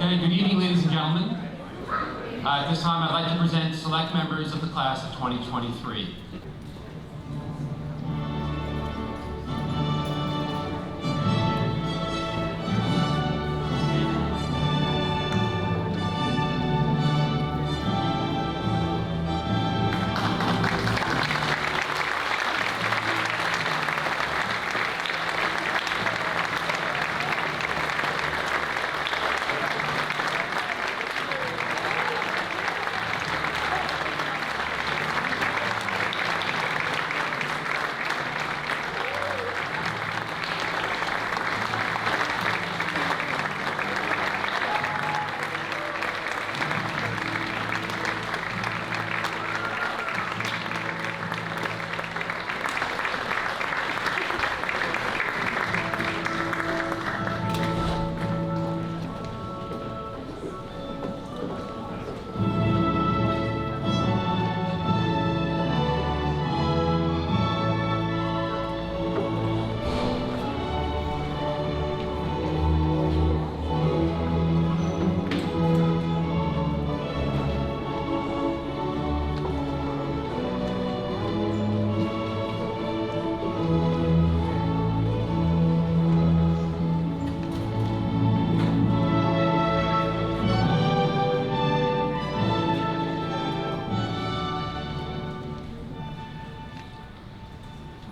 Good evening, ladies and gentlemen. At this time, I'd like to present select members of the class of 2023.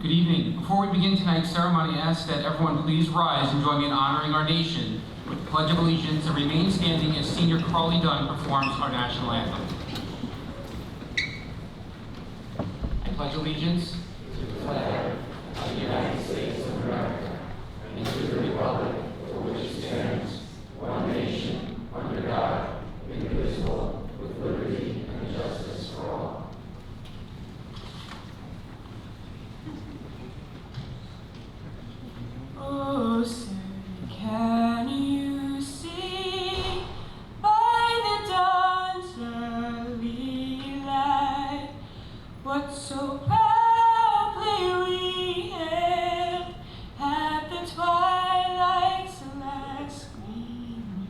Good evening. Before we begin tonight's ceremony, I ask that everyone please rise and join me in honoring our nation with the Pledge of Allegiance and remain standing as Senior Carly Dunn performs our national anthem. I pledge allegiance to the flag of the United States of America and to the republic for which it stands, one nation, under God, indivisible, with liberty and justice for all. Oh, sir, can you see by the dawn's early light what so proudly we hailed at the twilight's last gleam,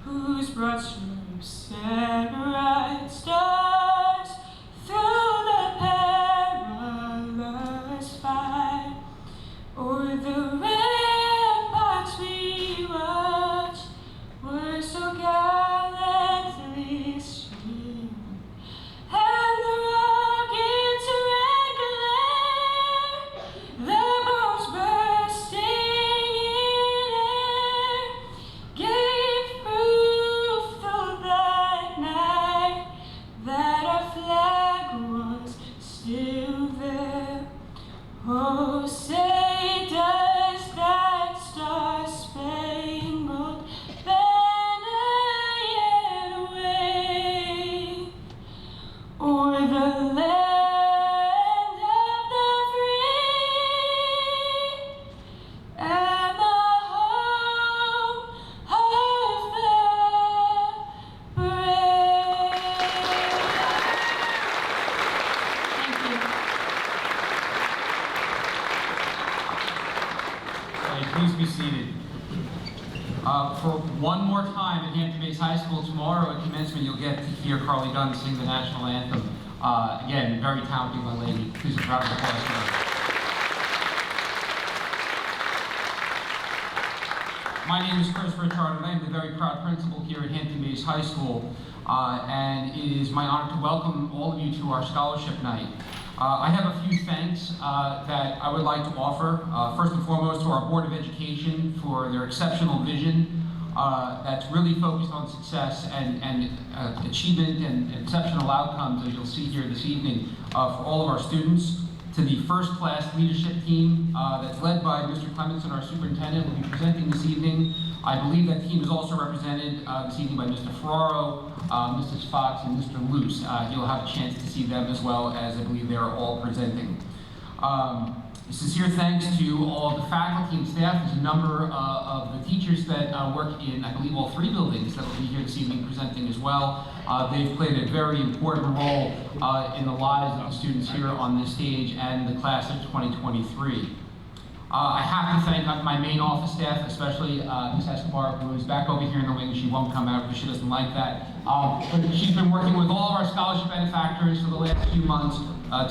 whose broad stripes and bright stars through the perilous fight o'er the ramparts we watched were so gallantly streamed, and the rockets' red glare, the bombs bursting in air, gave proof through the night that our flag was still there. Oh, say does that star-spangled banner yet wave o'er the land of the free and the home of the brave? Thank you. Please be seated. For one more time at Hampton-Bays High School tomorrow at commencement, you'll get to hear Carly Dunn sing the national anthem. Again, very talented young lady. Please a round of applause for her. My name is Christopher Charter, and I am the very proud principal here at Hampton-Bays High School, and it is my honor to welcome all of you to our scholarship night. I have a few thanks that I would like to offer. First and foremost, to our Board of Education for their exceptional vision that's really focused on success and achievement and exceptional outcomes, as you'll see here this evening, for all of our students. To the first-class leadership team that's led by Mr. Clemenson, our superintendent, will be presenting this evening. I believe that team is also represented this evening by Mr. Ferraro, Mrs. Fox, and Mr. Luce. You'll have a chance to see them as well, as I believe they are all presenting. Sincere thanks to all of the faculty and staff. There's a number of the teachers that work in, I believe, all three buildings that will be here this evening presenting as well. They've played a very important role in the lives of the students here on this stage and the class of 2023. I have to thank my main office staff, especially Ms. Escobar, who is back over here in the wing. She won't come out because she doesn't like that. But she's been working with all of our scholarship benefactors for the last few months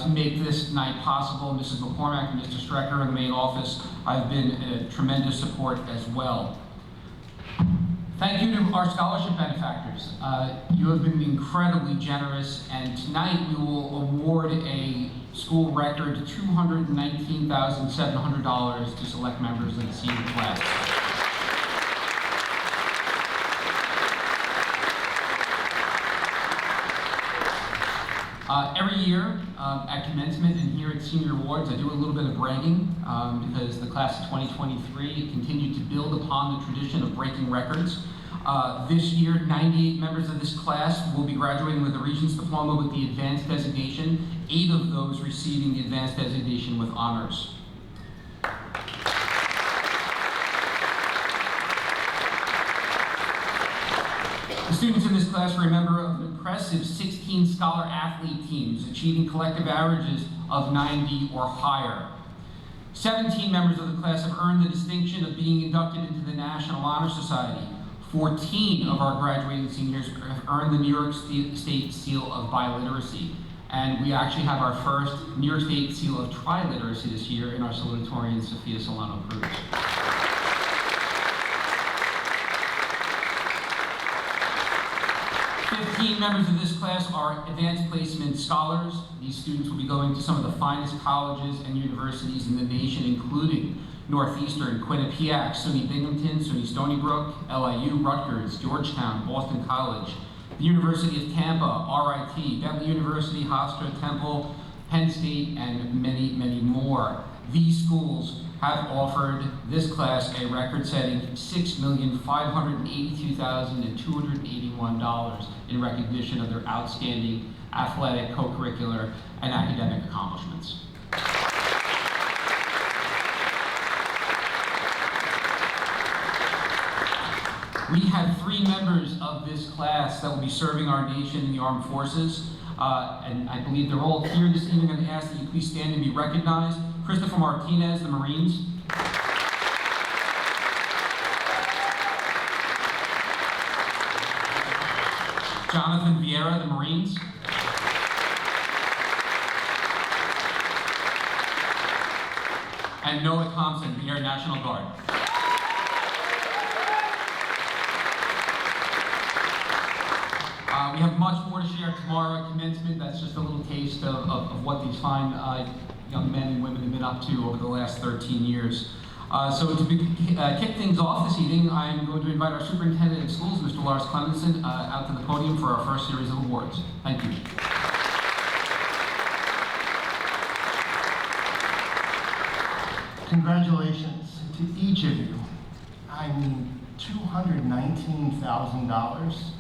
to make this night possible. Mrs. McCormack and Mr. Strecker in the main office have been a tremendous support as well. Thank you to our scholarship benefactors. You have been incredibly generous, and tonight we will award a school record $219,700 to select members of the senior class. Every year at commencement and here at Senior Awards, I do a little bit of bragging because the class of 2023 continued to build upon the tradition of breaking records. This year, 98 members of this class will be graduating with a Regents Diploma with the Advanced Designation, 8 of those receiving the Advanced Designation with honors. The students in this class are a member of an impressive 16 scholar athlete teams, achieving collective averages of 90 or higher. 17 members of the class have earned the distinction of being inducted into the National Honor Society. 14 of our graduating seniors have earned the New York State Seal of Biliteracy. And we actually have our first New York State Seal of Triliteracy this year in our salutatorian, Sophia Solano Cruz. 15 members of this class are advanced placement scholars. These students will be going to some of the finest colleges and universities in the nation, including Northeastern, Quinnipiac, SUNY Binghamton, SUNY Stony Brook, LIU, Rutgers, Georgetown, Boston College, the University of Tampa, RIT, Bentley University, Hofstra, Temple, Penn State, and many, many more. These schools have offered this class a record-setting $6,582,281 in recognition of their outstanding athletic, co-curricular, and academic accomplishments. We have 3 members of this class that will be serving our nation in the armed forces, and I believe they're all here this evening. I'm going to ask that you please stand and be recognized. Christopher Martinez, the Marines. Jonathan Vieira, the Marines. And Noah Thompson, the Air National Guard. We have much more to share tomorrow at commencement. That's just a little taste of what these fine young men and women have been up to over the last 13 years. So to kick things off this evening, I'm going to invite our Superintendent of Schools, Mr. Lars Clemenson, out to the podium for our first series of awards. Thank you. Congratulations to each of you. I mean, $219,000.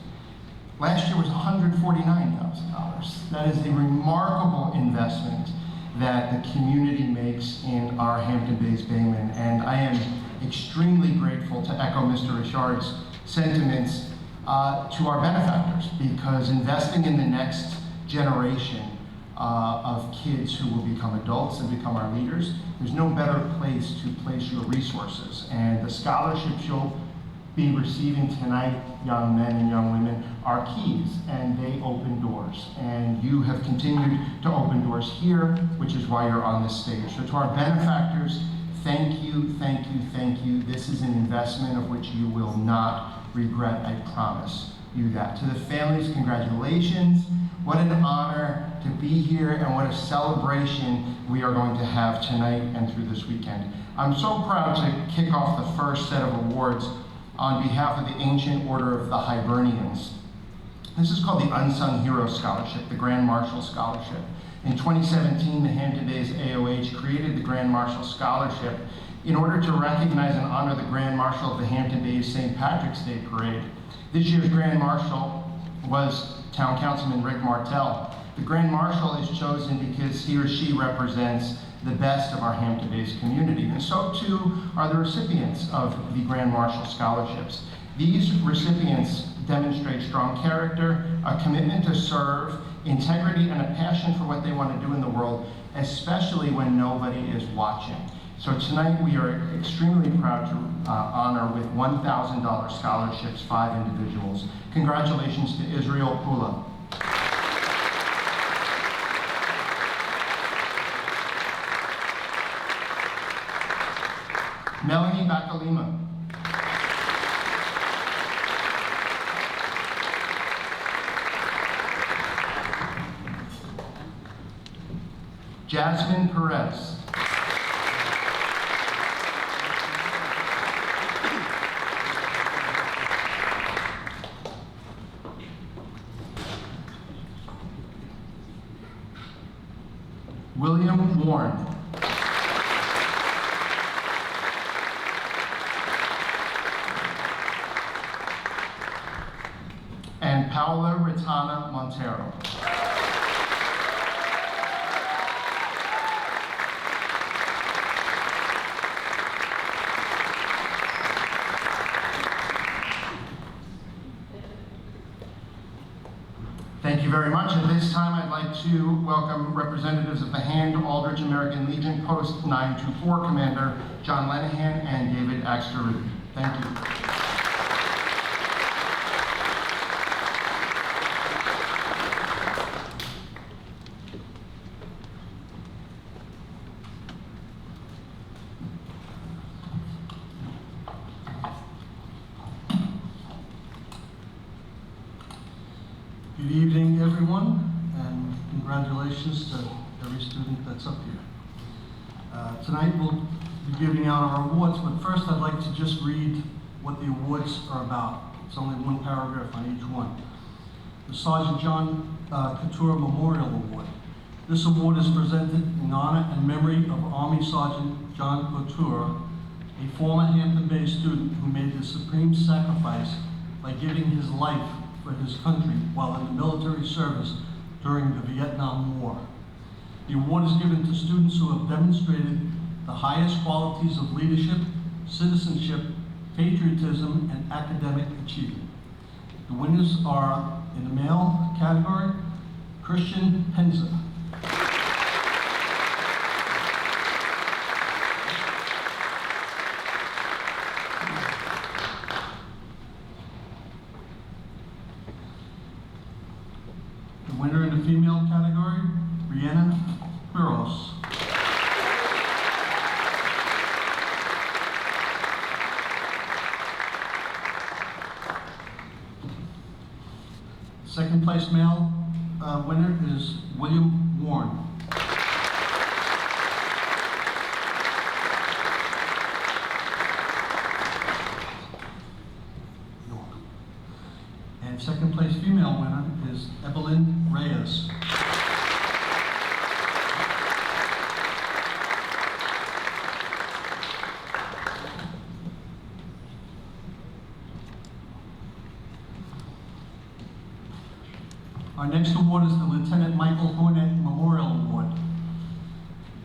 Last year was $149,000. That is a remarkable investment that the community makes in our Hampton Bays Baymen, and I am extremely grateful to echo Mr. Richard's sentiments to our benefactors, because investing in the next generation of kids who will become adults and become our leaders, there's no better place to place your resources. And the scholarships you'll be receiving tonight, young men and young women, are keys, and they open doors. And you have continued to open doors here, which is why you're on this stage. So to our benefactors, thank you, thank you, thank you. This is an investment of which you will not regret, I promise you that. To the families, congratulations. What an honor to be here, and what a celebration we are going to have tonight and through this weekend. I'm so proud to kick off the first set of awards on behalf of the Ancient Order of the Hibernians. This is called the Unsung Hero Scholarship, the Grand Marshal Scholarship. In 2017, the Hampton Bays AOH created the Grand Marshal Scholarship in order to recognize and honor the Grand Marshal of the Hampton Bays St. Patrick's Day Parade. This year's Grand Marshal was Town Councilman Rick Martell. The Grand Marshal is chosen because he or she represents the best of our Hampton Bays community, and so too are the recipients of the Grand Marshal Scholarships. These recipients demonstrate strong character, a commitment to serve, integrity, and a passion for what they want to do in the world, especially when nobody is watching. So tonight we are extremely proud to honor with $1,000 scholarships 5 individuals. Congratulations to Israel Pula. Melanie Bakalima. Jasmine Perez. William Warren. And Paula Ritana Montero. Thank you very much. At this time, I'd like to welcome representatives of the Hand Aldrich American Legion Post 924 Commander John Lenahan and David Axter. Thank you. Good evening, everyone, and congratulations to every student that's up here. Tonight we'll be giving out our awards, but first I'd like to just read what the awards are about. It's only one paragraph on each one. The Sergeant John Couture Memorial Award. This award is presented in honor and memory of Army Sergeant John Couture, a former Hampton-based student who made the supreme sacrifice by giving his life for his country while in the military service during the Vietnam War. The award is given to students who have demonstrated the highest qualities of leadership, citizenship, patriotism, and academic achievement. The winners are, in the male category, Christian Penza. The winner in the female category, Brianna Quiros. Second place male winner is William Warren. And second place female winner is Evelyn Reyes. Our next award is the Lieutenant Michael Hornet Memorial Award.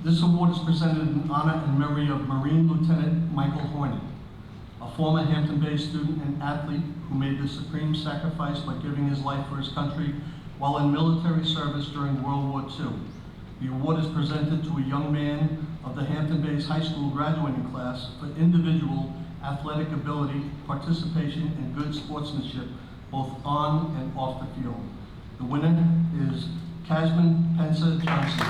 This award is presented in honor and memory of Marine Lieutenant Michael Hornet, a former Hampton-based student and athlete who made the supreme sacrifice by giving his life for his country while in military service during World War II. The award is presented to a young man of the Hampton-based high school graduating class for individual athletic ability, participation, and good sportsmanship, both on and off the field. The winner is Casman Pensa Johnson.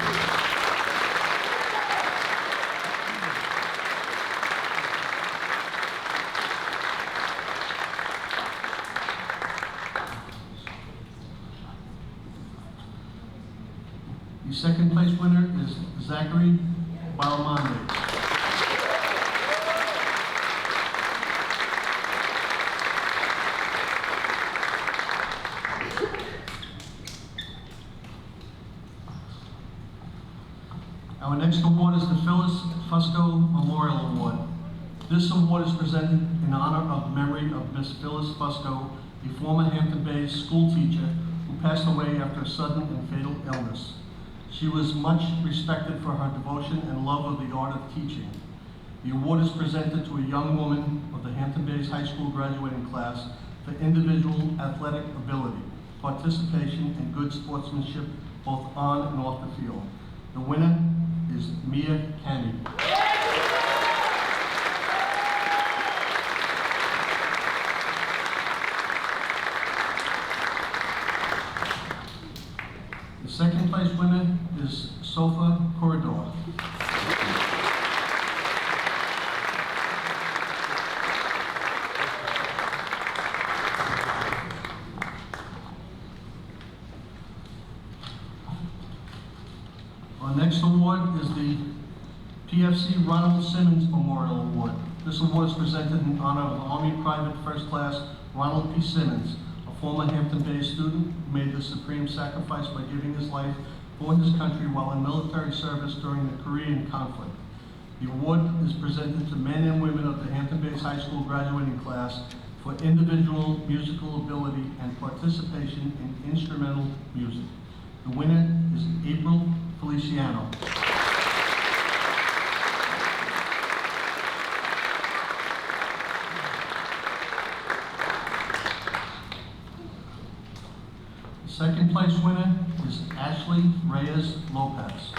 The second place winner is Zachary Baramande. Our next award is the Phyllis Fusco Memorial Award. This award is presented in honor of the memory of Miss Phyllis Fusco, a former Hampton-based school teacher who passed away after a sudden and fatal illness. She was much respected for her devotion and love of the art of teaching. The award is presented to a young woman of the Hampton-based high school graduating class for individual athletic ability, participation, and good sportsmanship, both on and off the field. The winner is Mia Canny. second place winner is Sofa Corridor. Our next award is the PFC Ronald Simmons Memorial Award. This award is presented in honor of Army Private First Class Ronald P. Simmons, a former Hampton Bay student who made the supreme sacrifice by giving his life for his country while in military service during the Korean conflict. The award is presented to men and women of the Hampton Bays High School graduating class for individual musical ability and participation in instrumental music. The winner is April Feliciano. The second place winner is Ashley Reyes Lopez.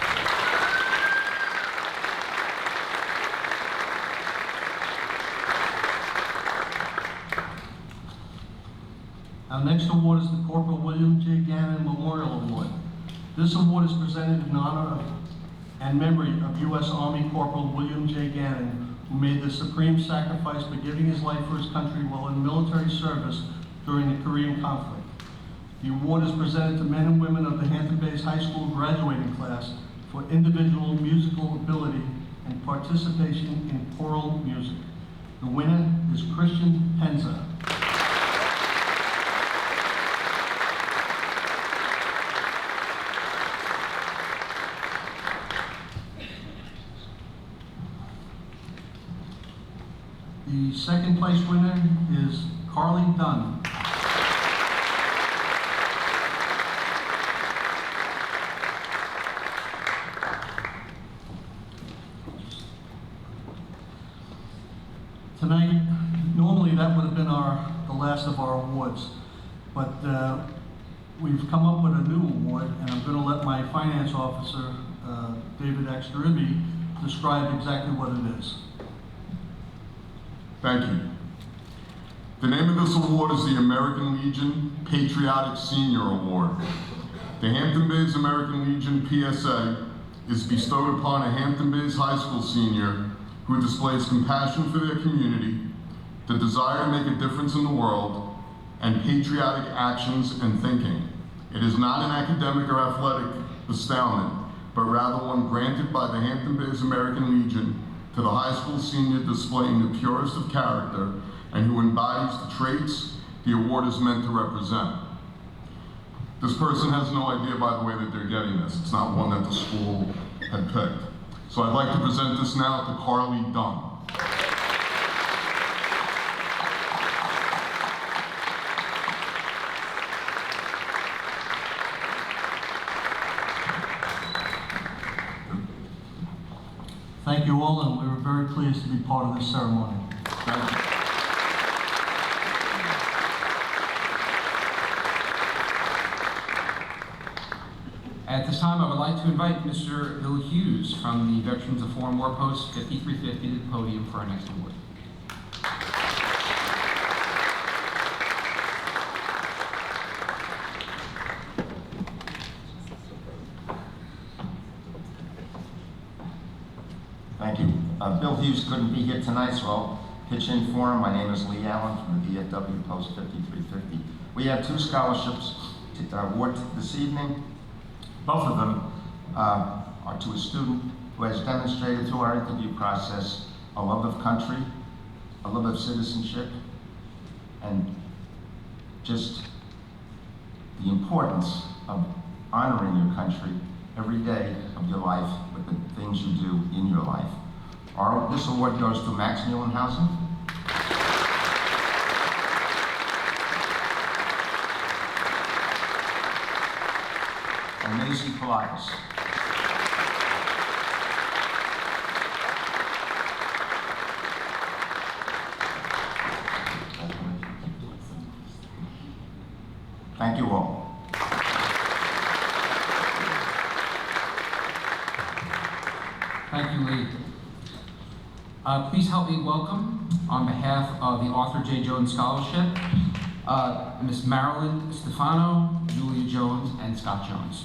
Our next award is the Corporal William J. Gannon Memorial Award. This award is presented in honor of and memory of U.S. Army Corporal William J. Gannon, who made the supreme sacrifice by giving his life for his country while in military service during the Korean conflict. The award is presented to men and women of the Hampton Bays High School graduating class for individual musical ability and participation in choral music. The winner is Christian Penza. The second place winner is Carly Dunn. Tonight, normally that would have been the last of our awards, but we've come up with a new award, and I'm going to let my finance officer, David Axteribi, describe exactly what it is. Thank you. The name of this award is the American Legion Patriotic Senior Award. The Hampton Bays American Legion PSA is bestowed upon a Hampton Bays High School senior who displays compassion for their community, the desire to make a difference in the world, and patriotic actions and thinking. It is not an academic or athletic bestowment, but rather one granted by the Hampton Bays American Legion to the high school senior displaying the purest of character and who embodies the traits the award is meant to represent. This person has no idea, by the way, that they're getting this. It's not one that the school had picked. So I'd like to present this now to Carly Dunn. Thank you all, and we were very pleased to be part of this ceremony. Thank you. At this time, I would like to invite Mr. Bill Hughes from the Veterans of Foreign War Post 5350 to the podium for our next award. Thank you. Bill Hughes couldn't be here tonight, so I'll pitch in for him. My name is Lee Allen from the VFW Post 5350. We have two scholarships to award this evening. Both of them are to a student who has demonstrated through our interview process a love of country, a love of citizenship, and just the importance of honoring your country every day of your life with the things you do in your life. This award goes to Max Muhlenhausen. And Maisie Pilatus. Thank you all. Thank you, Lee. Please help me welcome, on behalf of the Arthur J. Jones Scholarship, Ms. Marilyn Stefano, Julia Jones, and Scott Jones.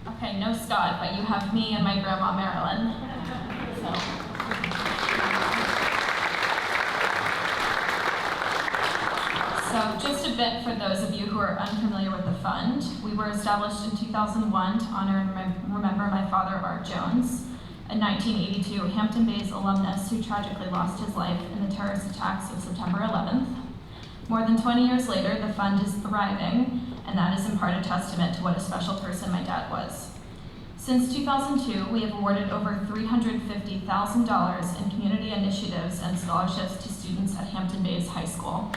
Okay, no Scott, but you have me and my grandma Marilyn. So just a bit for those of you who are unfamiliar with the fund. We were established in 2001 to honor and remember my father, Art Jones, a 1982 Hampton Bays alumnus who tragically lost his life in the terrorist attacks of September 11th. More than 20 years later, the fund is thriving, and that is in part a testament to what a special person my dad was. Since 2002, we have awarded over $350,000 in community initiatives and scholarships to students at Hampton Bays High School.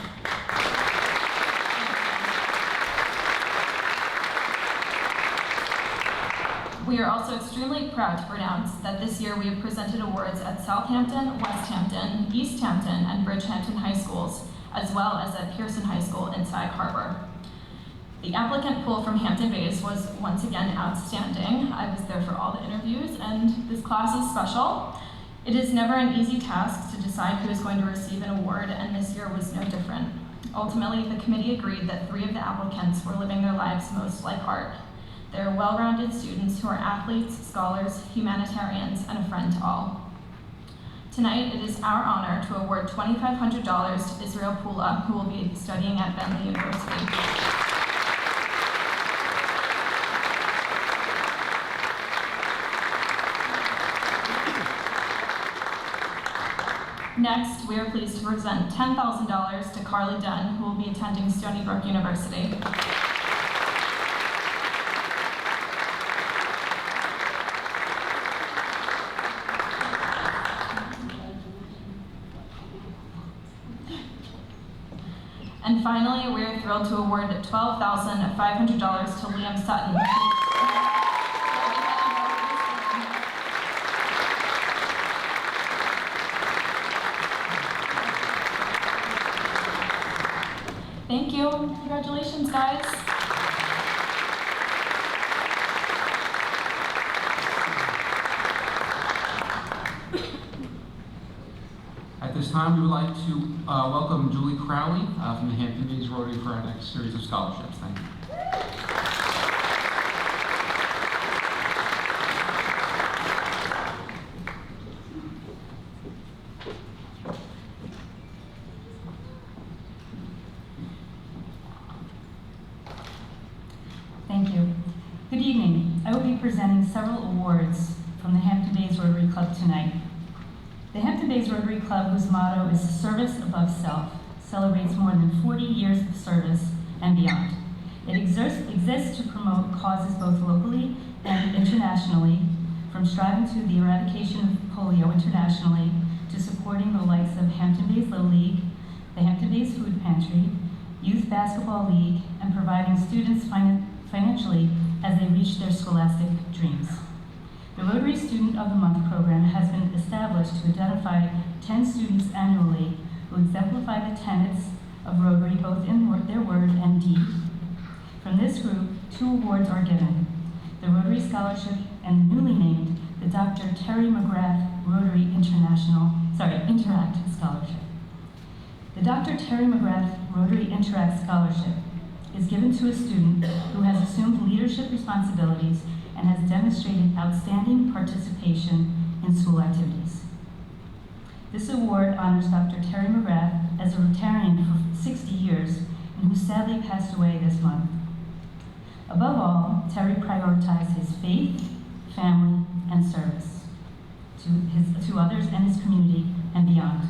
We are also extremely proud to announce that this year we have presented awards at Southampton, West Hampton, East Hampton, and Bridgehampton High Schools, as well as at Pearson High School in Sag Harbor. The applicant pool from Hampton Bays was once again outstanding. I was there for all the interviews, and this class is special. It is never an easy task to decide who is going to receive an award, and this year was no different. Ultimately, the committee agreed that 3 of the applicants were living their lives most like Art. They are well-rounded students who are athletes, scholars, humanitarians, and a friend to all. Tonight, it is our honor to award $2,500 to Israel Pula, who will be studying at Bentley University. Next, we are pleased to present $10,000 to Carly Dunn, who will be attending Stony Brook University. And finally, we are thrilled to award $12,500 to Liam Sutton. Thank you. Congratulations, guys. At this time, we would like to welcome Julie Crowley from the Hampton Bays Rotary for our next series of scholarships. Thank you. Thank you. Good evening. I will be presenting several awards from the Hampton Bays Rotary Club tonight. The Hampton Bays Rotary Club, whose motto is service above self, celebrates more than 40 years of service and beyond. It exists to promote causes both locally and internationally, from striving to the eradication of polio internationally to supporting the likes of Hampton Bays Little League, the Hampton Bays Food Pantry, Youth Basketball League, and providing students financially as they reach their scholastic dreams. The Rotary Student of the Month program has been established to identify 10 students annually who exemplify the tenets of Rotary both in their word and deed. From this group, 2 awards are given: the Rotary Scholarship and newly named the Dr. Terry McGrath Rotary Interact Scholarship. The Dr. Terry McGrath Rotary Interact Scholarship is given to a student who has assumed leadership responsibilities and has demonstrated outstanding participation in school activities. This award honors Dr. Terry McGrath as a Rotarian for 60 years and who sadly passed away this month. Above all, Terry prioritized his faith, family, and service to others and his community and beyond.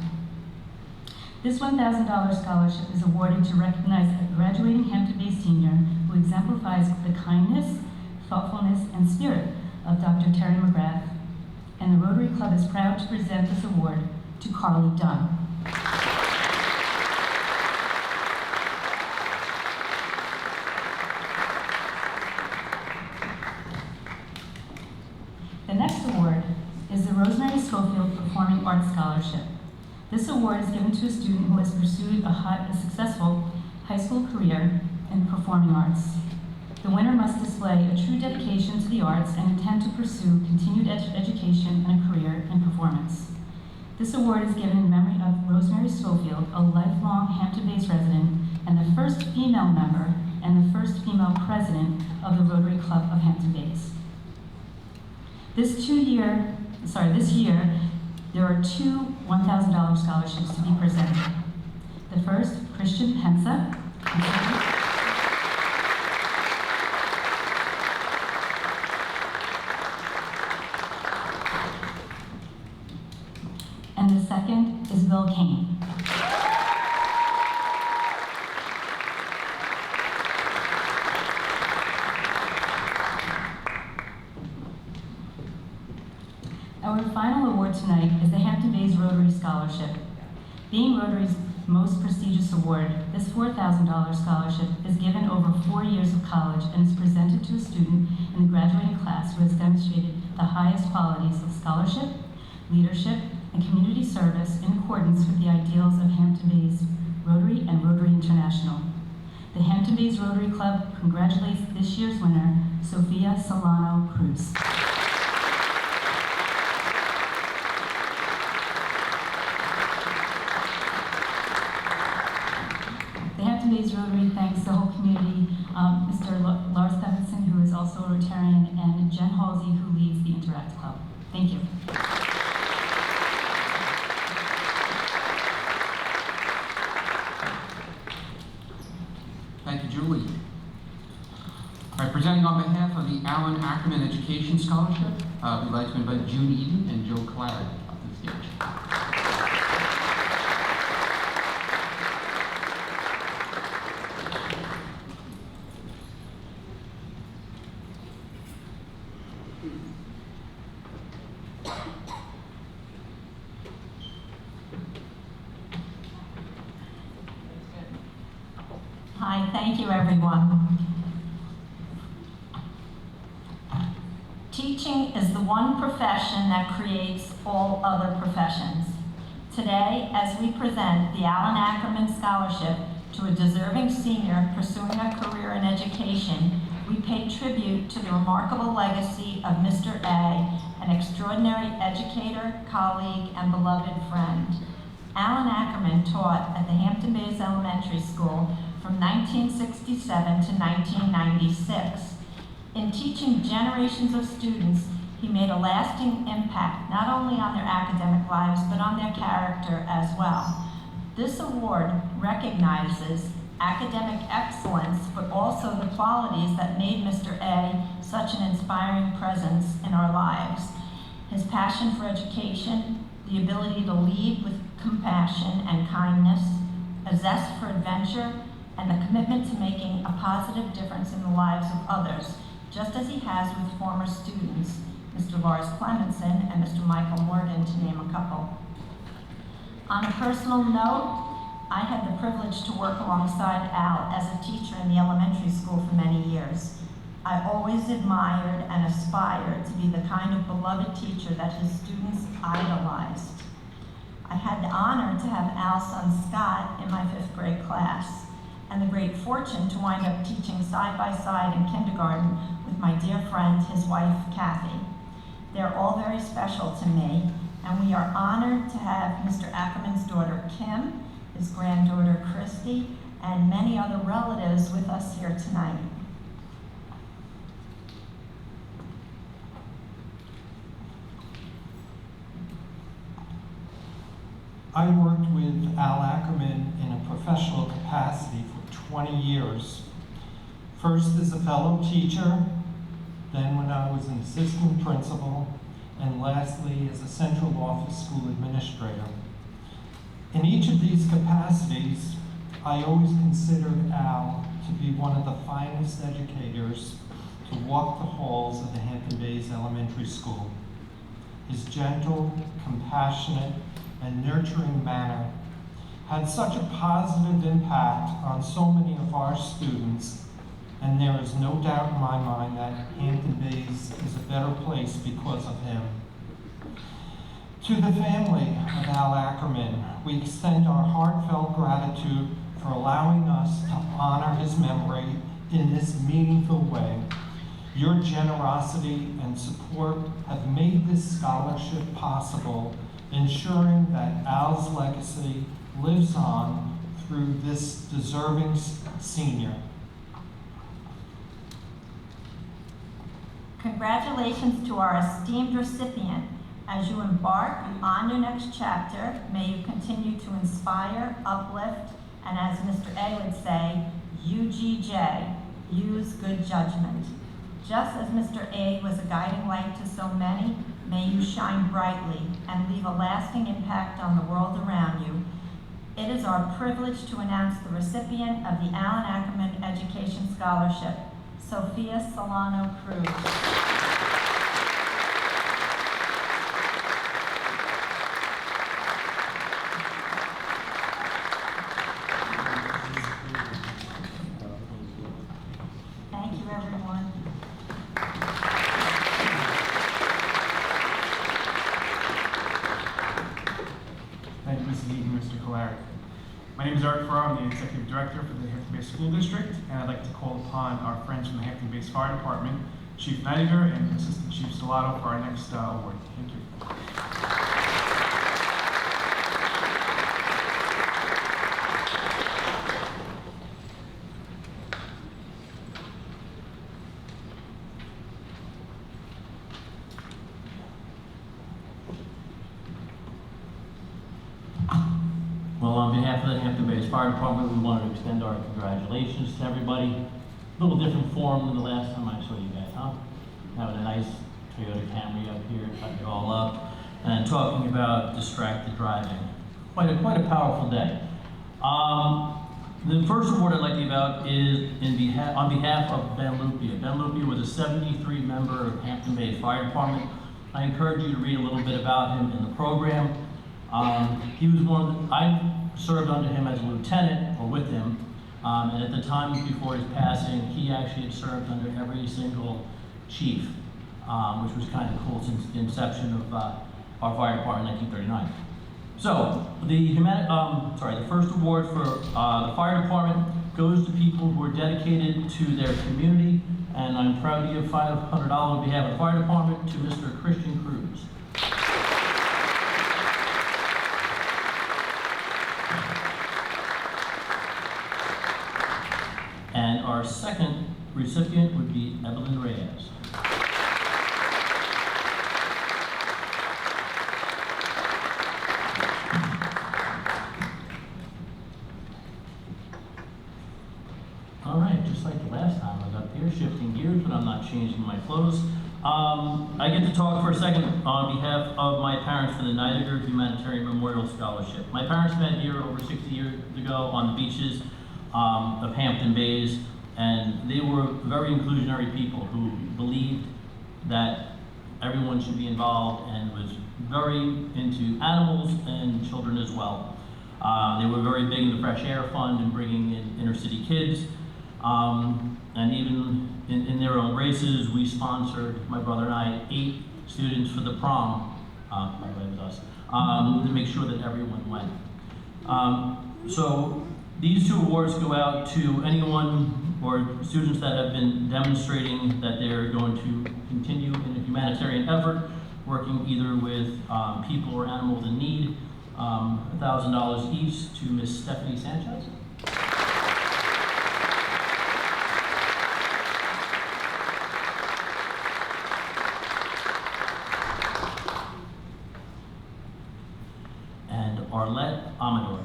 This $1,000 scholarship is awarded to recognize a graduating Hampton Bays senior who exemplifies the kindness, thoughtfulness, and spirit of Dr. Terry McGrath, and the Rotary Club is proud to present this award to Carly Dunn. The next award is the Rosemary Schofield Performing Arts Scholarship. This award is given to a student who has pursued a successful high school career in performing arts. The winner must display a true dedication to the arts and intend to pursue continued education and a career in performance. This award is given in memory of Rosemary Schofield, a lifelong Hampton Bays resident and the first female member and the first female president of the Rotary Club of Hampton Bays. This year, there are two $1,000 scholarships to be presented. The first, Christian Pensa. And the second is Bill Kane. Our final award tonight is the Hampton Bays Rotary Scholarship. Being Rotary's most prestigious award, this $4,000 scholarship is given over 4 years of college and is presented to a student in the graduating class who has demonstrated the highest qualities of scholarship, leadership, and community service in accordance with the ideals of Hampton Bays Rotary and Rotary International. The Hampton Bays Rotary Club congratulates this year's winner, Sophia Solano Cruz. The Hampton Bays Rotary thanks the whole community, Mr. Lars Stevenson, who is also a Rotarian, and Jen Halsey, who leads the Interact Club. Thank you. Thank you, Julie. All right, presenting on behalf of the Alan Ackerman Education Scholarship, we'd like to invite June Eden and Joe Clary up to the stage. Hi, thank you, everyone. Teaching is the one profession that creates all other professions. Today, as we present the Alan Ackerman Scholarship to a deserving senior pursuing a career in education, we pay tribute to the remarkable legacy of Mr. A, an extraordinary educator, colleague, and beloved friend. Alan Ackerman taught at the Hampton Bays Elementary School from 1967 to 1996. In teaching generations of students, he made a lasting impact not only on their academic lives, but on their character as well. This award recognizes academic excellence, but also the qualities that made Mr. A such an inspiring presence in our lives. His passion for education, the ability to lead with compassion and kindness, a zest for adventure, and the commitment to making a positive difference in the lives of others, just as he has with former students, Mr. Lars Clemenson and Mr. Michael Morgan, to name a couple. On a personal note, I had the privilege to work alongside Al as a teacher in the elementary school for many years. I always admired and aspired to be the kind of beloved teacher that his students idolized. I had the honor to have Al's son Scott in my 5th grade class, and the great fortune to wind up teaching side by side in kindergarten with my dear friend, his wife, Kathy. They're all very special to me, and we are honored to have Mr. Ackerman's daughter, Kim, his granddaughter, Christy, and many other relatives with us here tonight. I worked with Al Ackerman in a professional capacity for 20 years. First as a fellow teacher, then when I was an assistant principal, and lastly as a central office school administrator. In each of these capacities, I always considered Al to be one of the finest educators to walk the halls of the Hampton Bays Elementary School. His gentle, compassionate, and nurturing manner had such a positive impact on so many of our students, and there is no doubt in my mind that Hampton Bays is a better place because of him. To the family of Al Ackerman, we extend our heartfelt gratitude for allowing us to honor his memory in this meaningful way. Your generosity and support have made this scholarship possible, ensuring that Al's legacy lives on through this deserving senior. Congratulations to our esteemed recipient. As you embark on your next chapter, may you continue to inspire, uplift, and as Mr. A would say, UGJ, use good judgment. Just as Mr. A was a guiding light to so many, may you shine brightly and leave a lasting impact on the world around you. It is our privilege to announce the recipient of the Alan Ackerman Education Scholarship, Sophia Solano Cruz. Thank you, everyone. Thank you, Mrs. Eaton, Mr. Kolaric. My name is Eric Farrar. I'm the Executive Director for the Hampton Bay School District, and I'd like to call upon our friends from the Hampton Bay Fire Department, Chief Neidiger and Assistant Chief Stellato, for our next award. Thank you. Well, on behalf of the Hampton Bays Fire Department, we wanted to extend our congratulations to everybody. A little different form than the last time I saw you guys, huh? Having a nice Toyota Camry up here, cutting it all up, and talking about distracted driving. Quite a powerful day. The first award I'd like to give out is on behalf of Ben Lupia. Ben Lupia was a 73 member of Hampton Bays Fire Department. I encourage you to read a little bit about him in the program. He was I served under him as a lieutenant, or with him, and at the time before his passing, he actually had served under every single chief, which was kind of cool since the inception of our fire department in 1939. So, the first award for the fire department goes to people who are dedicated to their community, and I'm proud to give $500 on behalf of the fire department to Mr. Christian Cruz. And our second recipient would be Evelyn Reyes. All right, just like the last time I was up here, shifting gears, but I'm not changing my clothes. I get to talk for a second on behalf of my parents for the Neidiger Humanitarian Memorial Scholarship. My parents met here over 60 years ago on the beaches of Hampton Bays, and they were very inclusionary people who believed that everyone should be involved and was very into animals and children as well. They were very big in the Fresh Air Fund and bringing in inner city kids. And even in their own races, we sponsored, my brother and I, 8 students for the prom, by the way, it was us, to make sure that everyone went. So these 2 awards go out to anyone or students that have been demonstrating that they're going to continue in a humanitarian effort, working either with people or animals in need. $1,000 each to Miss Stephanie Sanchez. And Arlette Amador.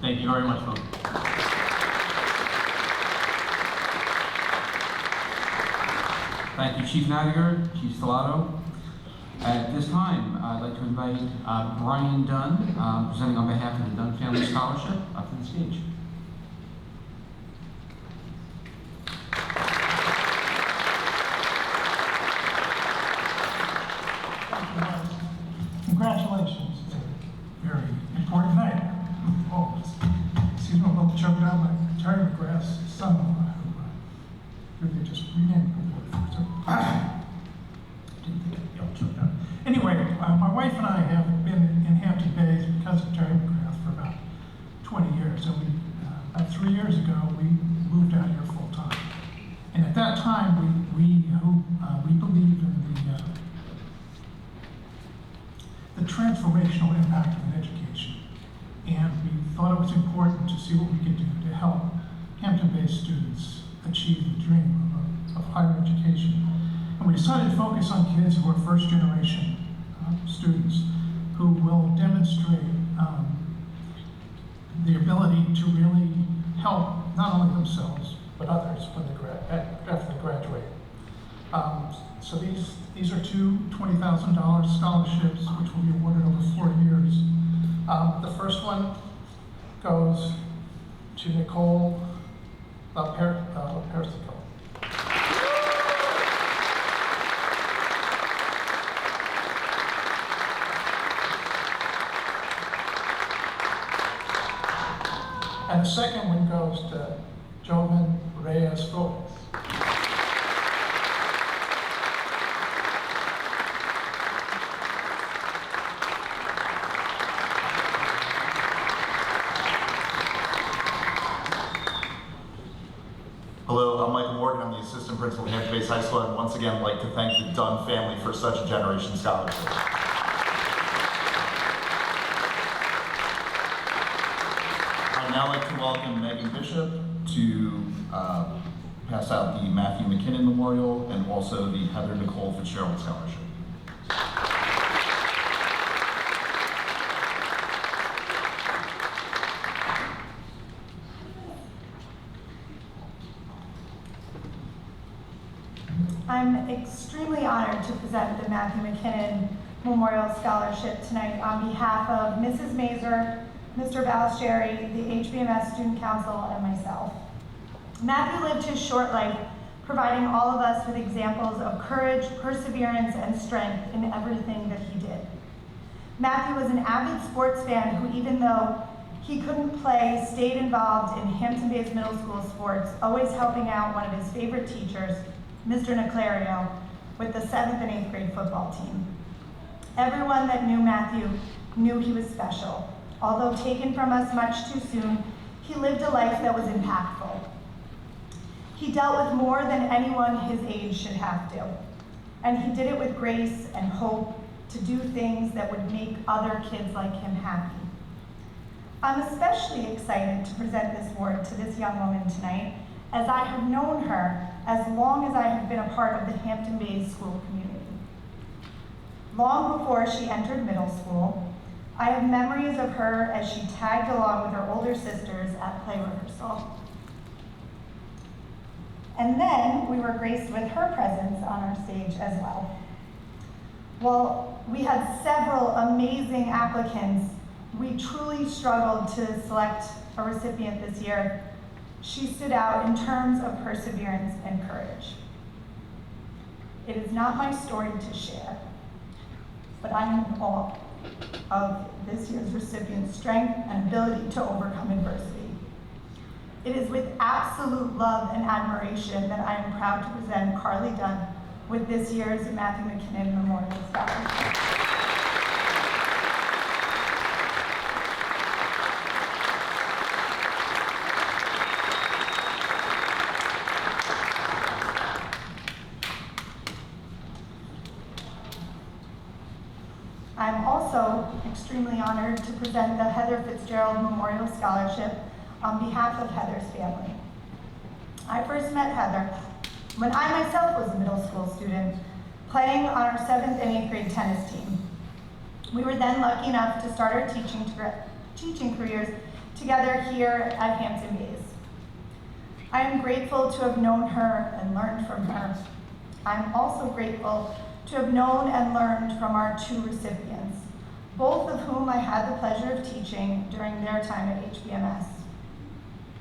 Thank you very much, folks. Thank you, Chief Neidiger, Chief Stellato. At this time, I'd like to invite Brian Dunn, presenting on behalf of the Dunn Family Scholarship, up to the stage. Congratulations. It's a very important night. Always. almost choked out my Terry McGrath's son-in-law, who really just renamed him. So, didn't think I'd be all choked out. Anyway, my wife and I have been in Hampton Bays because of Terry McGrath for about 20 years. And about 3 years ago, we moved out here full time. And at that time, we believed in the transformational impact of an education. And we thought it was important to see what we could do to help Hampton-based students achieve the dream of higher education. And we decided to focus on kids who are first-generation students who will demonstrate the ability to really help not only themselves, but others when after they graduate. So these are two $20,000 scholarships, which will be awarded over 4 years. The first one goes to Nicole Persico. And the second one goes to Jovan Reyes Flores. Hello, I'm Michael Morgan. I'm the assistant principal at Hampton Bays High School, and once again, I'd like to thank the Dunn family for such a generation scholarship. I'd now like to welcome Megan Bishop to pass out the Matthew McKinnon Memorial and also the Heather Nicole Fitzgerald Scholarship. I'm extremely honored to present the Matthew McKinnon Memorial Scholarship tonight on behalf of Mrs. Mazur, Mr. Balistrieri, the HBHS Student Council, and myself. Matthew lived his short life providing all of us with examples of courage, perseverance, and strength in everything that he did. Matthew was an avid sports fan who, even though he couldn't play, stayed involved in Hampton Bays Middle School sports, always helping out one of his favorite teachers, Mr. Niclario, with the 7th and 8th grade football team. Everyone that knew Matthew knew he was special. Although taken from us much too soon, he lived a life that was impactful. He dealt with more than anyone his age should have to, and he did it with grace and hope to do things that would make other kids like him happy. I'm especially excited to present this award to this young woman tonight, as I have known her as long as I have been a part of the Hampton Bays school community. Long before she entered middle school, I have memories of her as she tagged along with her older sisters at play rehearsal. And then we were graced with her presence on our stage as well. While we had several amazing applicants, we truly struggled to select a recipient this year. She stood out in terms of perseverance and courage. It is not my story to share, but I am in awe of this year's recipient's strength and ability to overcome adversity. It is with absolute love and admiration that I am proud to present Carly Dunn with this year's Matthew McKinnon Memorial Scholarship. I'm also extremely honored to present the Heather Fitzgerald Memorial Scholarship on behalf of Heather's family. I first met Heather when I myself was a middle school student playing on our 7th and 8th grade tennis team. We were then lucky enough to start our teaching careers together here at Hampton Bays. I am grateful to have known her and learned from her. I'm also grateful to have known and learned from our 2 recipients, both of whom I had the pleasure of teaching during their time at HBMS.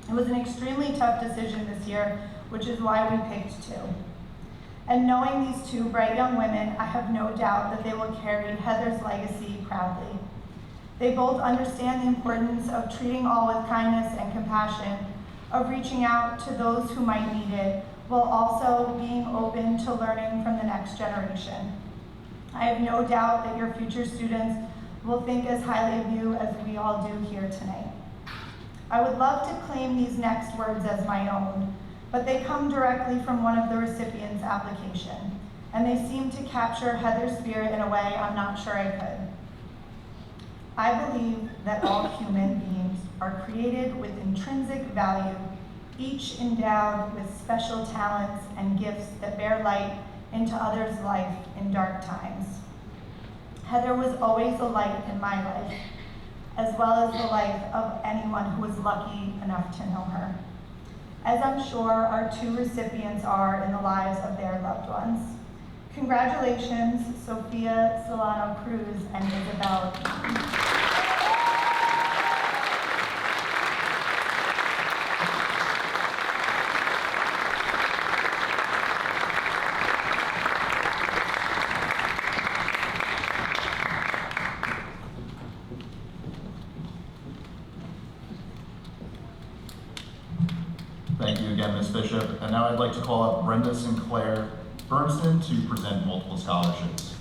It was an extremely tough decision this year, which is why we picked 2. And knowing these 2 bright young women, I have no doubt that they will carry Heather's legacy proudly. They both understand the importance of treating all with kindness and compassion, of reaching out to those who might need it, while also being open to learning from the next generation. I have no doubt that your future students will think as highly of you as we all do here tonight. I would love to claim these next words as my own, but they come directly from one of the recipients' application, and they seem to capture Heather's spirit in a way I'm not sure I could. I believe that all human beings are created with intrinsic value, each endowed with special talents and gifts that bear light into others' life in dark times. Heather was always a light in my life, as well as the life of anyone who was lucky enough to know her, as I'm sure our two recipients are in the lives of their loved ones. Congratulations, Sophia Solano Cruz and Isabel. Thank you again, Ms. Bishop. And now I'd like to call up Brenda Sinclair Bernston to present multiple scholarships.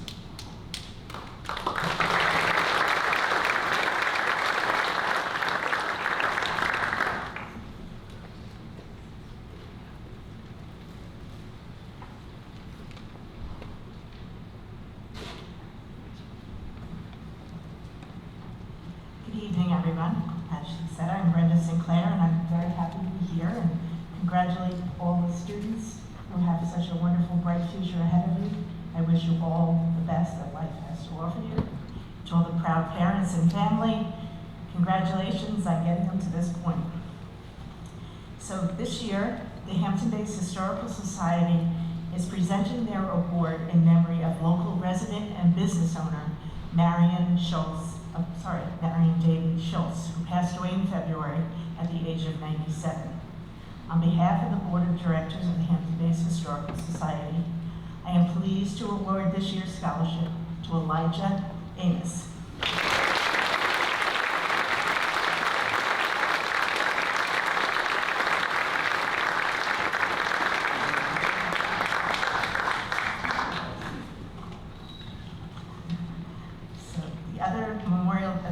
Good evening, everyone. As she said, I'm Brenda Sinclair, and I'm very happy to be here and congratulate all the students who have such a wonderful, bright future ahead of you. I wish you all the best that life has to offer you. To all the proud parents and family, congratulations on getting them to this point. So this year, the Hampton Bays Historical Society is presenting their award in memory of local resident and business owner Marion David Schultz, who passed away in February at the age of 97. On behalf of the Board of Directors of the Hampton Bays Historical Society, I am pleased to award this year's scholarship to Elijah Amos.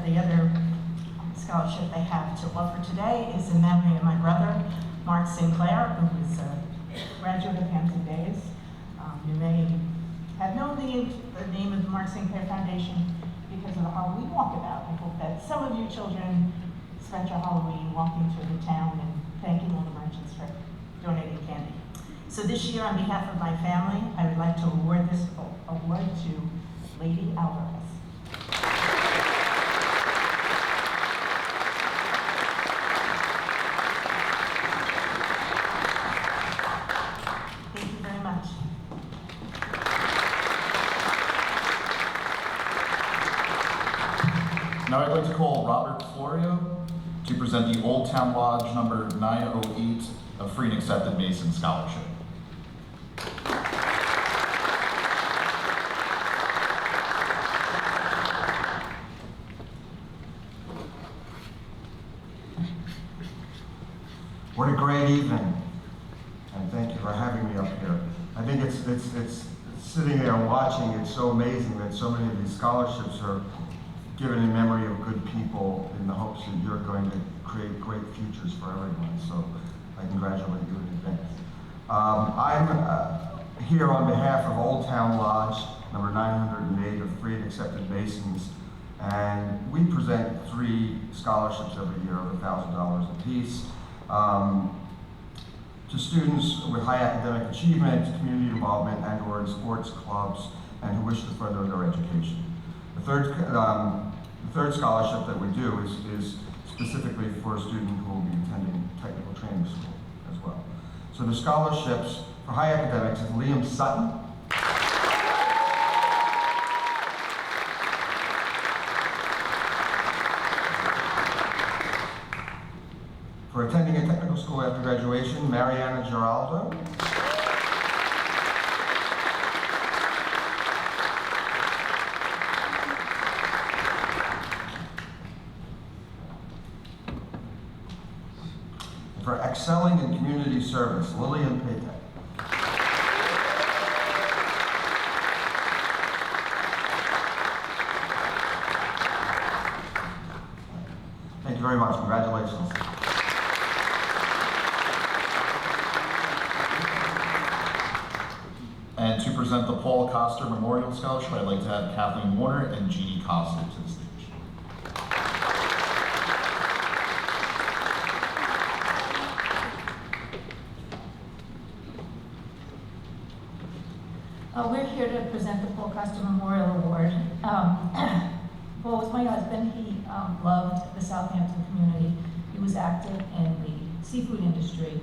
The other scholarship I have to offer today is in memory of my brother, Mark Sinclair, who is a graduate of Hampton Bays. You may have known the name of the Mark Sinclair Foundation because of the Halloween walkabout. I hope that some of you children spent your Halloween walking through the town and thanking all the merchants for donating candy. So this year, on behalf of my family, I would like to award this award to Lady Alvarez. Now I'd like to call Robert Florio to present the Old Town Lodge number 908 of Free and Accepted Mason Scholarship. What a great evening, and thank you for having me up here. I think it's sitting there watching, it's so amazing that so many of these scholarships are given in memory of good people in the hopes that you're going to create great futures for everyone. So I congratulate you in advance. I'm here on behalf of Old Town Lodge, number 908 of Free and Accepted Masons, and we present 3 scholarships every year of $1,000 apiece to students with high academic achievement, community involvement, and/or in sports clubs, and who wish to further their education. The third scholarship that we do is specifically for a student who will be attending technical training school as well. So the scholarships for high academics is Liam Sutton, for attending a technical school after graduation, Mariana Giraldo, for excelling in community service, Lillian Paytek. Thank you very much. Congratulations. And to present the Paul Coster Memorial Scholarship, I'd like to have Kathleen Warner and Jeannie Coster to the stage. We're here to present the Paul Coster Memorial Award. Paul was my husband. He loved the Southampton community. He was active in the seafood industry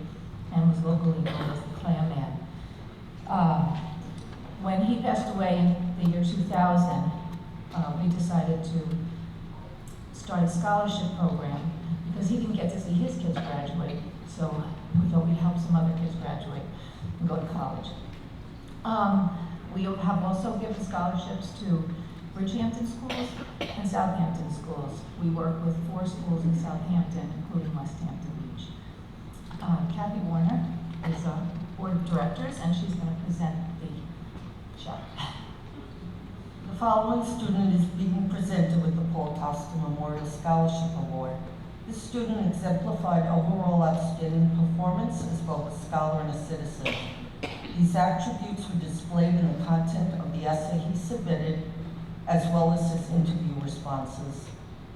and was locally known as the clam man. When he passed away in the year 2000, we decided to start a scholarship program because he didn't get to see his kids graduate, so we thought we'd help some other kids graduate and go to college. We have also given scholarships to Bridgehampton schools and Southampton schools. We work with 4 schools in Southampton, including West Hampton Beach. Kathy Warner is our board of directors, and she's going to present the check. The following student is being presented with the Paul Coster Memorial Scholarship Award. This student exemplified overall outstanding performance as both a scholar and a citizen. These attributes were displayed in the content of the essay he submitted, as well as his interview responses.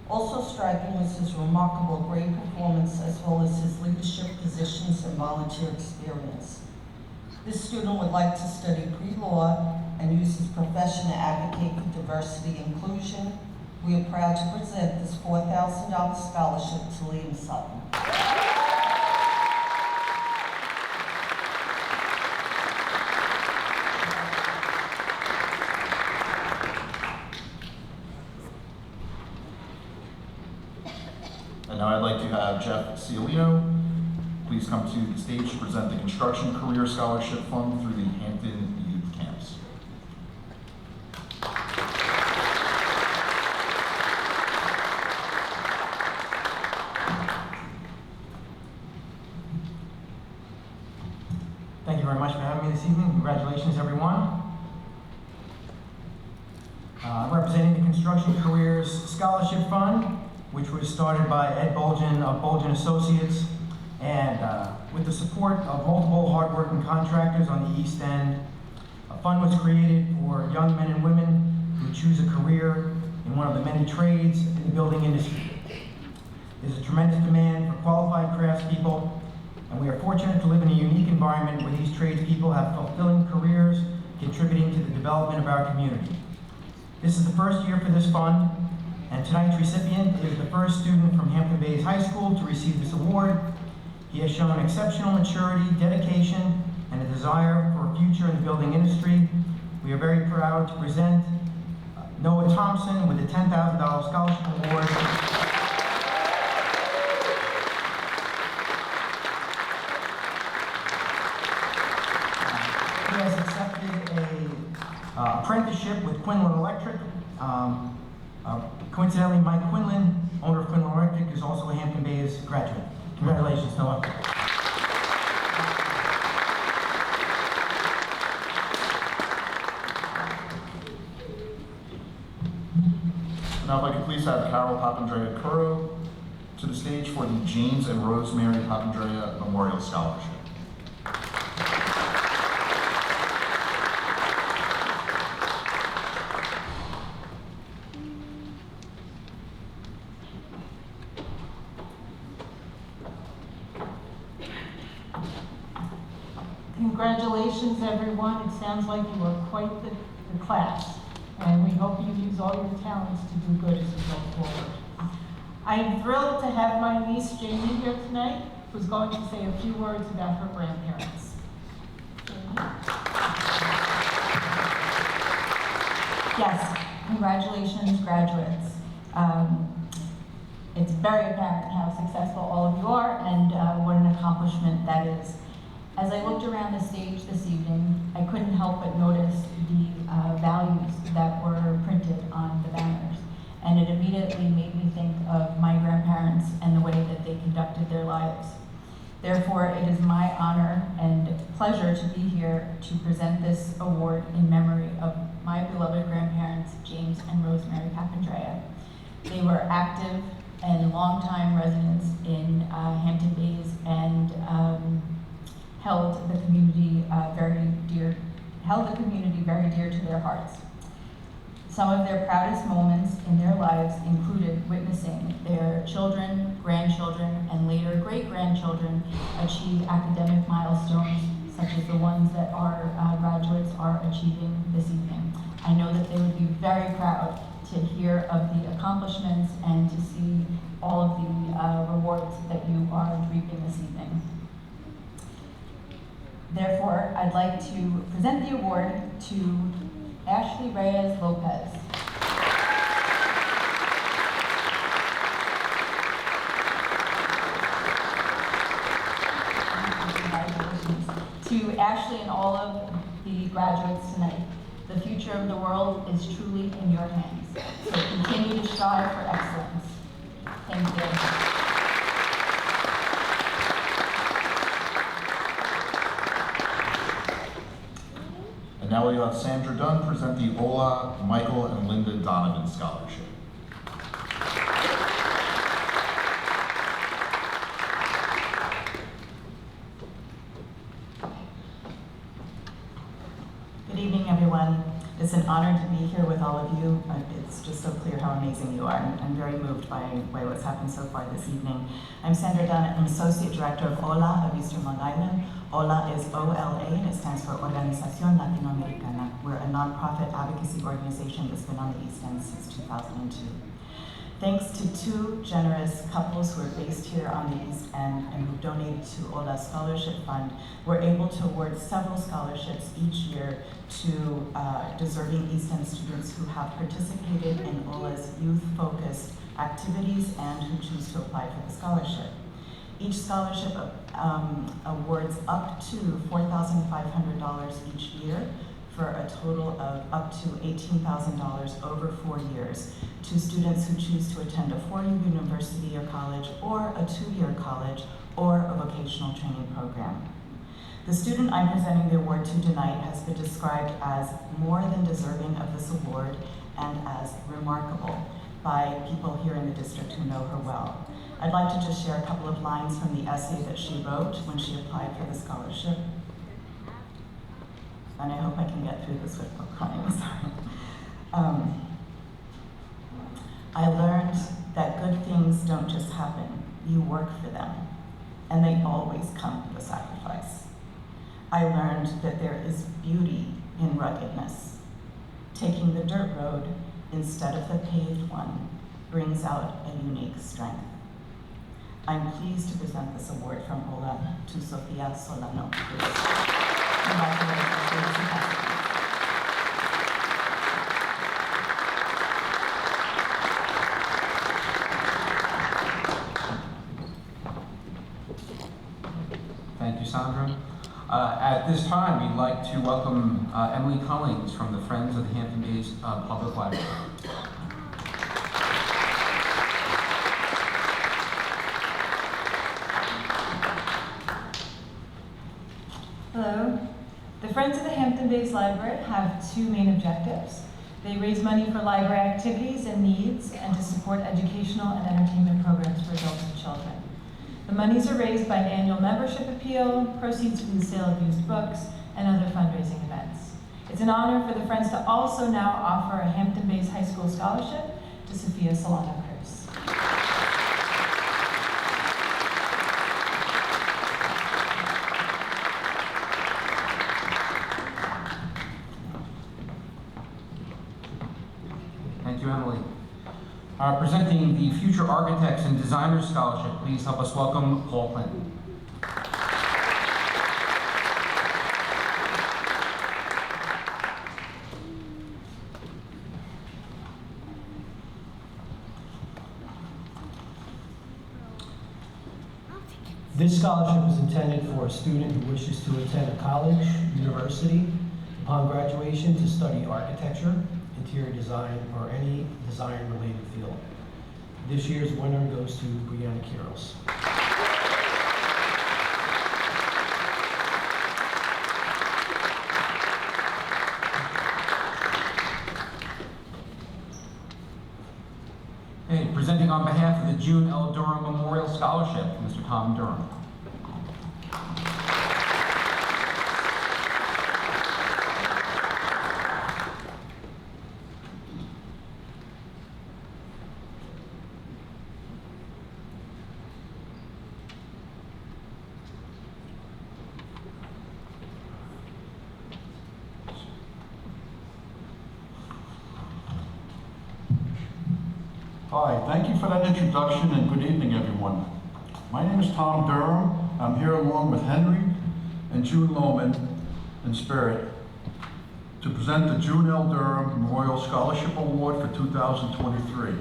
Also striking was his remarkable grade performance, as well as his leadership positions and volunteer experience. This student would like to study pre-law and use his profession to advocate for diversity and inclusion. We are proud to present this $4,000 scholarship to Liam Sutton. And now I'd like to have Jeff Cialino please come to the stage to present the Construction Career Scholarship Fund through the Hampton Youth Camps. Thank you very much for having me this evening. Congratulations, everyone. I'm representing the Construction Careers Scholarship Fund, which was started by Ed Bolgen of Bolgen Associates, and with the support of multiple hardworking contractors on the East End. A fund was created for young men and women who choose a career in one of the many trades in the building industry. There's a tremendous demand for qualified craftspeople, and we are fortunate to live in a unique environment where these tradespeople have fulfilling careers contributing to the development of our community. This is the first year for this fund, and tonight's recipient is the first student from Hampton Bays High School to receive this award. He has shown exceptional maturity, dedication, and a desire for a future in the building industry. We are very proud to present Noah Thompson with a $10,000 scholarship award. He has accepted an apprenticeship with Quinlan Electric. Coincidentally, Mike Quinlan, owner of Quinlan Electric, is also a Hampton Bays graduate. Congratulations, Noah. Now, if I could please have Carol Papandrea Curro to the stage for the James and Rosemary Papandrea Memorial Scholarship. Congratulations, everyone. It sounds like you are quite the class, and we hope you use all your talents to do good as you go forward. I am thrilled to have my niece Jamie here tonight, who's going to say a few words about her grandparents. Yes, congratulations, graduates. It's very apparent how successful all of you are and what an accomplishment that is. As I looked around the stage this evening, I couldn't help but notice the values that were printed on the banners. And it immediately made me think of my grandparents and the way that they conducted their lives. Therefore, it is my honor and pleasure to be here to present this award in memory of my beloved grandparents, James and Rosemary Papandrea. They were active and longtime residents in Hampton Bays and held the community very dear to their hearts. Some of their proudest moments in their lives included witnessing their children, grandchildren, and later great-grandchildren achieve academic milestones such as the ones that our graduates are achieving this evening. I know that they would be very proud to hear of the accomplishments and to see all of the rewards that you are reaping this evening. Therefore, I'd like to present the award to Ashley Reyes Lopez. Congratulations. To Ashley and all of the graduates tonight, the future of the world is truly in your hands. So continue to strive for excellence. Thank you. And now we have Sandra Dunn present the Ola, Michael, and Linda Donovan Scholarship. Good evening, everyone. It's an honor to be here with all of you. It's just so clear how amazing you are. I'm very moved by what's happened so far this evening. I'm Sandra Dunn. I'm Associate Director of Ola of Eastern Long Island. Ola is OLA, and it stands for Organización Latinoamericana. We're a nonprofit advocacy organization that's been on the East End since 2002. Thanks to two generous couples who are based here on the East End and who donated to Ola's Scholarship Fund, we're able to award several scholarships each year to deserving East End students who have participated in Ola's youth-focused activities and who choose to apply for the scholarship. Each scholarship awards up to $4,500 each year for a total of up to $18,000 over 4 years to students who choose to attend a four-year university or college or a two-year college or a vocational training program. The student I'm presenting the award to tonight has been described as more than deserving of this award and as remarkable by people here in the district who know her well. I'd like to just share a couple of lines from the essay that she wrote when she applied for the scholarship. And I hope I can get through this without crying, sorry. I learned that good things don't just happen, you work for them, and they always come with a sacrifice. I learned that there is beauty in ruggedness. Taking the dirt road instead of the paved one brings out a unique strength. I'm pleased to present this award from Ola to Sofia Solano. Thank you, Sandra. At this time, we'd like to welcome Emily Cullings from the Friends of the Hampton Bays Public Library. Hello. The Friends of the Hampton Bays Library have two main objectives. They raise money for library activities and needs and to support educational and entertainment programs for adults and children. The monies are raised by an annual membership appeal, proceeds from the sale of used books, and other fundraising events. It's an honor for the Friends to also now offer a Hampton Bays High School scholarship to Sofia Solano. Thank you, Emily. Presenting the Future Architects and Designers Scholarship, please help us welcome Paul Clinton. This scholarship is intended for a student who wishes to attend a college, university, upon graduation to study architecture, interior design, or any design-related field. This year's winner goes to Brianna Kiros. Scholarship, Mr. Tom Durham. Hi, thank you for that introduction and good evening, everyone. My name is Tom Durham. I'm here along with Henry and June Lohman in spirit to present the June L. Durham Memorial Scholarship Award for 2023.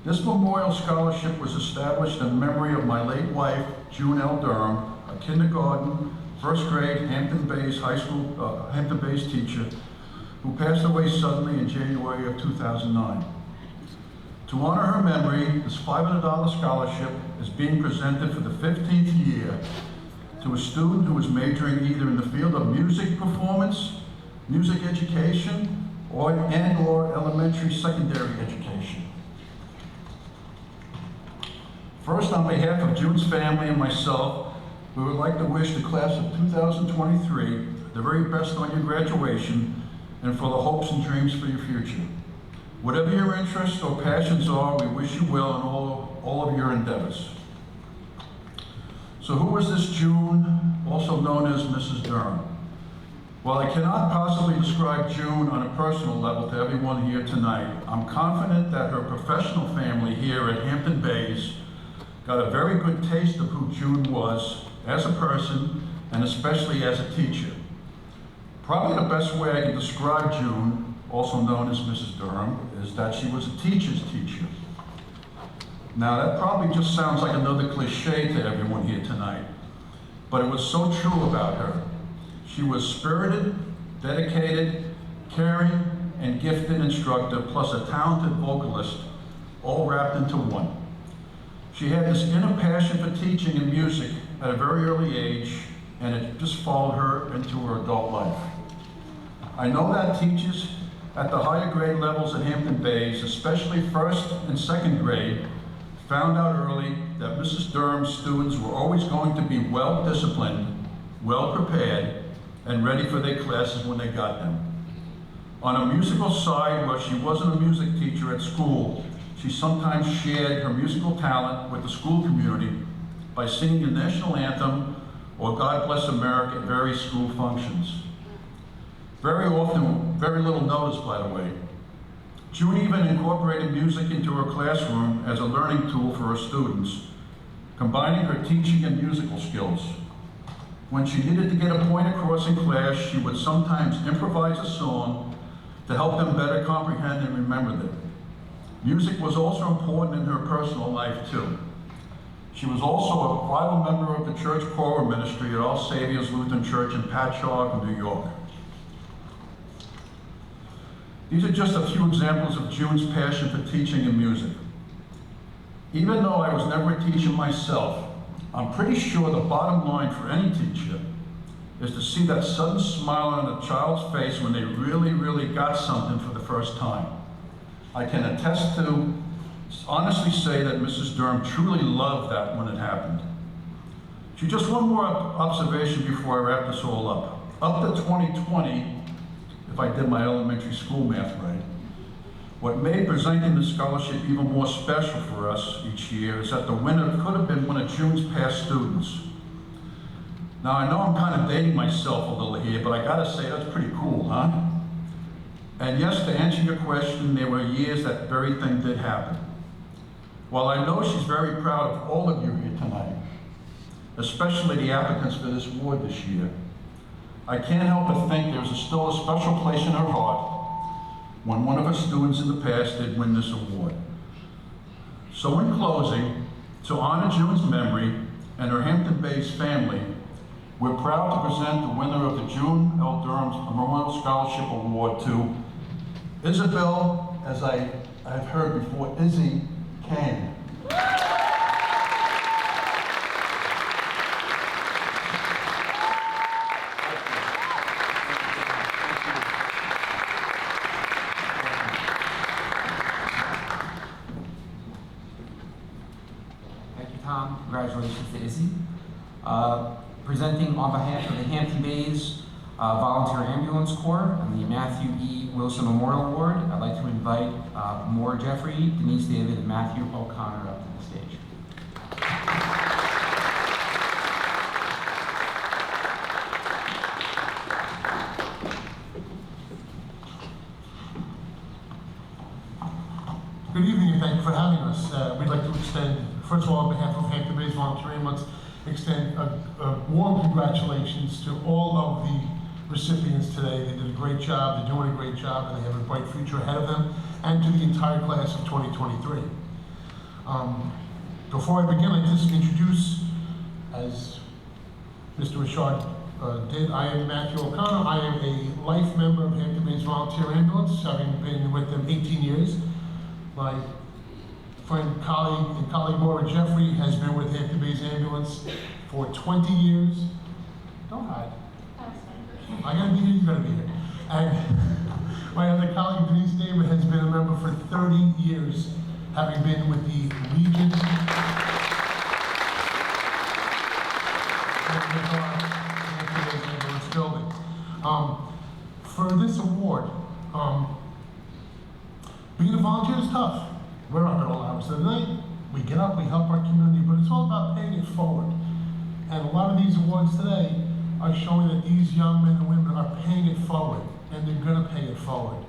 This Memorial Scholarship was established in memory of my late wife, June L. Durham, a kindergarten, first grade Hampton Bays High School, Hampton Bays teacher who passed away suddenly in January of 2009. To honor her memory, this $500 scholarship is being presented for the 15th year to a student who is majoring either in the field of music performance, music education, or elementary secondary education. First, on behalf of June's family and myself, we would like to wish the class of 2023 the very best on your graduation and for the hopes and dreams for your future. Whatever your interests or passions are, we wish you well in all of your endeavors. So who is this June, also known as Mrs. Durham? While I cannot possibly describe June on a personal level to everyone here tonight, I'm confident that her professional family here at Hampton Bays got a very good taste of who June was as a person and especially as a teacher. Probably the best way I can describe June, also known as Mrs. Durham, is that she was a teacher's teacher. Now that probably just sounds like another cliche to everyone here tonight, but it was so true about her. She was spirited, dedicated, caring, and gifted instructor, plus a talented vocalist, all wrapped into one. She had this inner passion for teaching and music at a very early age, and it just followed her into her adult life. I know that teachers at the higher grade levels at Hampton Bays, especially first and second grade, found out early that Mrs. Durham's students were always going to be well-disciplined, well-prepared, and ready for their classes when they got them. On a musical side, where she wasn't a music teacher at school, she sometimes shared her musical talent with the school community by singing the national anthem or God Bless America at various school functions. Very often, very little noticed, by the way. June even incorporated music into her classroom as a learning tool for her students, combining her teaching and musical skills. When she needed to get a point across in class, she would sometimes improvise a song to help them better comprehend and remember them. Music was also important in her personal life, too. She was also a vital member of the church choral ministry at All Saviors Lutheran Church in Patchogue, New York. These are just a few examples of June's passion for teaching and music. Even though I was never a teacher myself, I'm pretty sure the bottom line for any teacher is to see that sudden smile on a child's face when they really got something for the first time. I can attest to, honestly say that Mrs. Durham truly loved that when it happened. So just one more observation before I wrap this all up. Up to 2020, if I did my elementary school math right, what made presenting the scholarship even more special for us each year is that the winner could have been one of June's past students. Now I know I'm kind of dating myself a little here, but I gotta say that's pretty cool, huh? And yes, to answer your question, there were years that very thing did happen. While I know she's very proud of all of you here tonight, especially the applicants for this award this year, I can't help but think there's still a special place in her heart when one of her students in the past did win this award. So in closing, to honor June's memory and her Hampton Bays family, we're proud to present the winner of the June L. Durham Memorial Scholarship Award to Isabel, as I've heard before, Izzy Kane. Thank you congratulations to Izzy. Presenting on behalf of the Hampton Bays Volunteer Ambulance Corps and the Matthew E. Wilson Memorial Award, I'd like to invite Maura Jeffrey, Denise David, and Matthew O'Connor up to the stage. Good evening and thank you for having us. We'd like to extend, first of all, on behalf of Hampton Bays Volunteer Ambulance, extend a warm congratulations to all of the recipients today. They did a great job, they're doing a great job, and they have a bright future ahead of them, and to the entire class of 2023. Before I begin, I'd just introduce, as Mr. Richard did, I am Matthew O'Connor. I am a life member of Hampton Bays Volunteer Ambulance, having been with them 18 years. My friend, colleague Maura Jeffrey has been with Hampton Bays Ambulance for 20 years. Don't hide. I gotta be here, you gotta be here. And my other colleague, Denise David, has been a member for 30 years, having been with the Legion. Hampton Bays Ambulance building. For this award, being a volunteer is tough. We're up at all hours of the night. We get up, we help our community, but it's all about paying it forward. And a lot of these awards today are showing that these young men and women are paying it forward, and they're gonna pay it forward.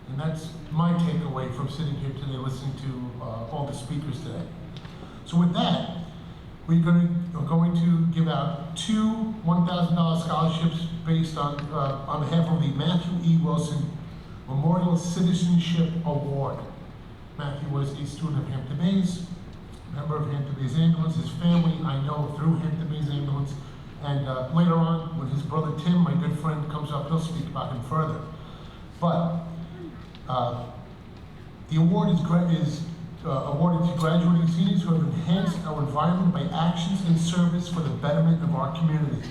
And that's my takeaway from sitting here today listening to all the speakers today. So with that, we're going to give out two $1,000 scholarships based on behalf of the Matthew E. Wilson Memorial Citizenship Award. Matthew was a student of Hampton Bays, member of Hampton Bays Ambulance. His family I know through Hampton Bays Ambulance. And later on, when his brother Tim, my good friend, comes up, he'll speak about him further. But the award is awarded to graduating seniors who have enhanced our environment by actions and service for the betterment of our community.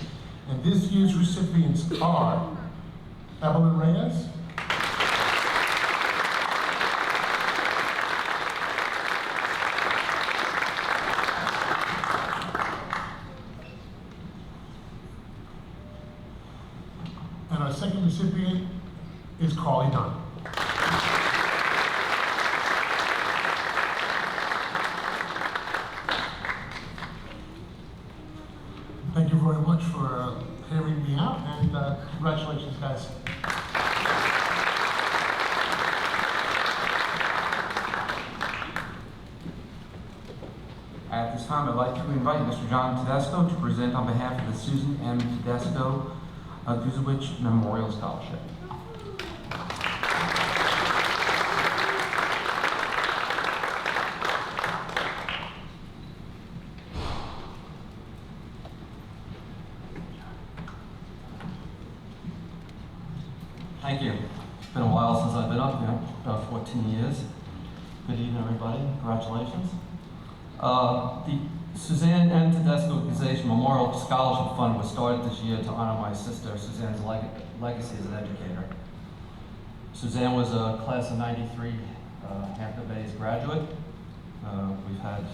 And this year's recipients are Evelyn Reyes, and our second recipient is Carly Dunn. Thank you very much for hearing me out, and congratulations, guys. At this time, I'd like to invite Mr. John Tedesco to present on behalf of the Susan M. Tedesco Guzewich Memorial Scholarship. Thank you. It's been a while since I've been up here, about 14 years. Good evening, everybody. Congratulations. The Suzanne M. Tedesco Guzewich Memorial Scholarship Fund was started this year to honor my sister Suzanne's legacy as an educator. Suzanne was a class of '93 Hampton Bays graduate. We've had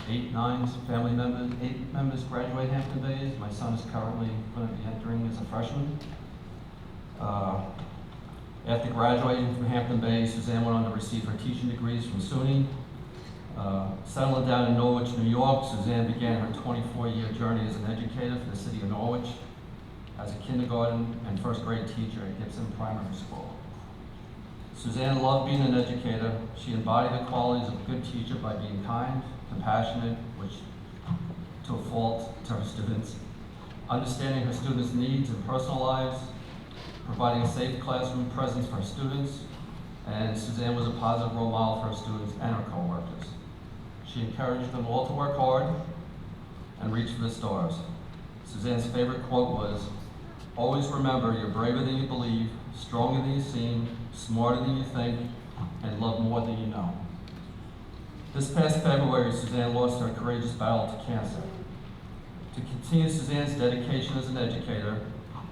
8 members graduate Hampton Bays. My son is currently going to be entering as a freshman. After graduating from Hampton Bays, Suzanne went on to receive her teaching degrees from SUNY. Settling down in Norwich, New York, Suzanne began her 24-year journey as an educator for the city of Norwich as a kindergarten and first grade teacher at Gibson Primary School. Suzanne loved being an educator. She embodied the qualities of a good teacher by being kind, compassionate, which to a fault to her students, understanding her students' needs and personal lives, providing a safe classroom presence for her students, and Suzanne was a positive role model for her students and her co-workers. She encouraged them all to work hard and reach for the stars. Suzanne's favorite quote was, "Always remember you're braver than you believe, stronger than you seem, smarter than you think, and love more than you know." This past February, Suzanne lost her courageous battle to cancer. To continue Suzanne's dedication as an educator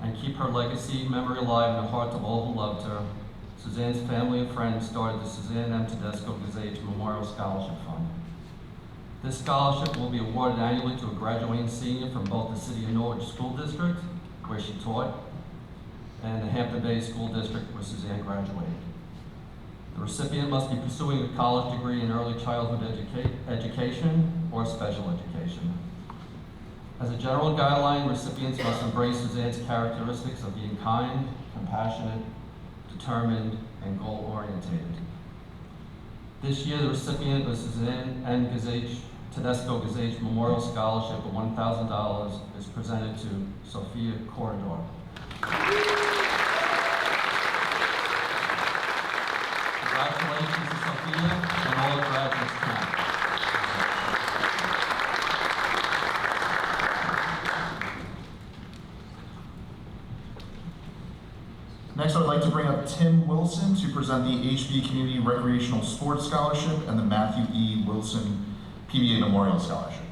and keep her legacy memory alive in the hearts of all who loved her, Suzanne's family and friends started the Suzanne M. Tedesco Guzewich Memorial Scholarship Fund. This scholarship will be awarded annually to a graduating senior from both the City of Norwich School District, where she taught, and the Hampton Bay School District, where Suzanne graduated. The recipient must be pursuing a college degree in early childhood education or special education. As a general guideline, recipients must embrace Suzanne's characteristics of being kind, compassionate, determined, and goal-oriented. This year, the recipient of Suzanne N. Tedesco Gazage Memorial Scholarship of $1,000 is presented to Sophia Corridor. Congratulations to Sophia and all the graduates tonight. Next, I would like to bring up Tim Wilson to present the HB Community Recreational Sports Scholarship and the Matthew E. Wilson PBA Memorial Scholarship.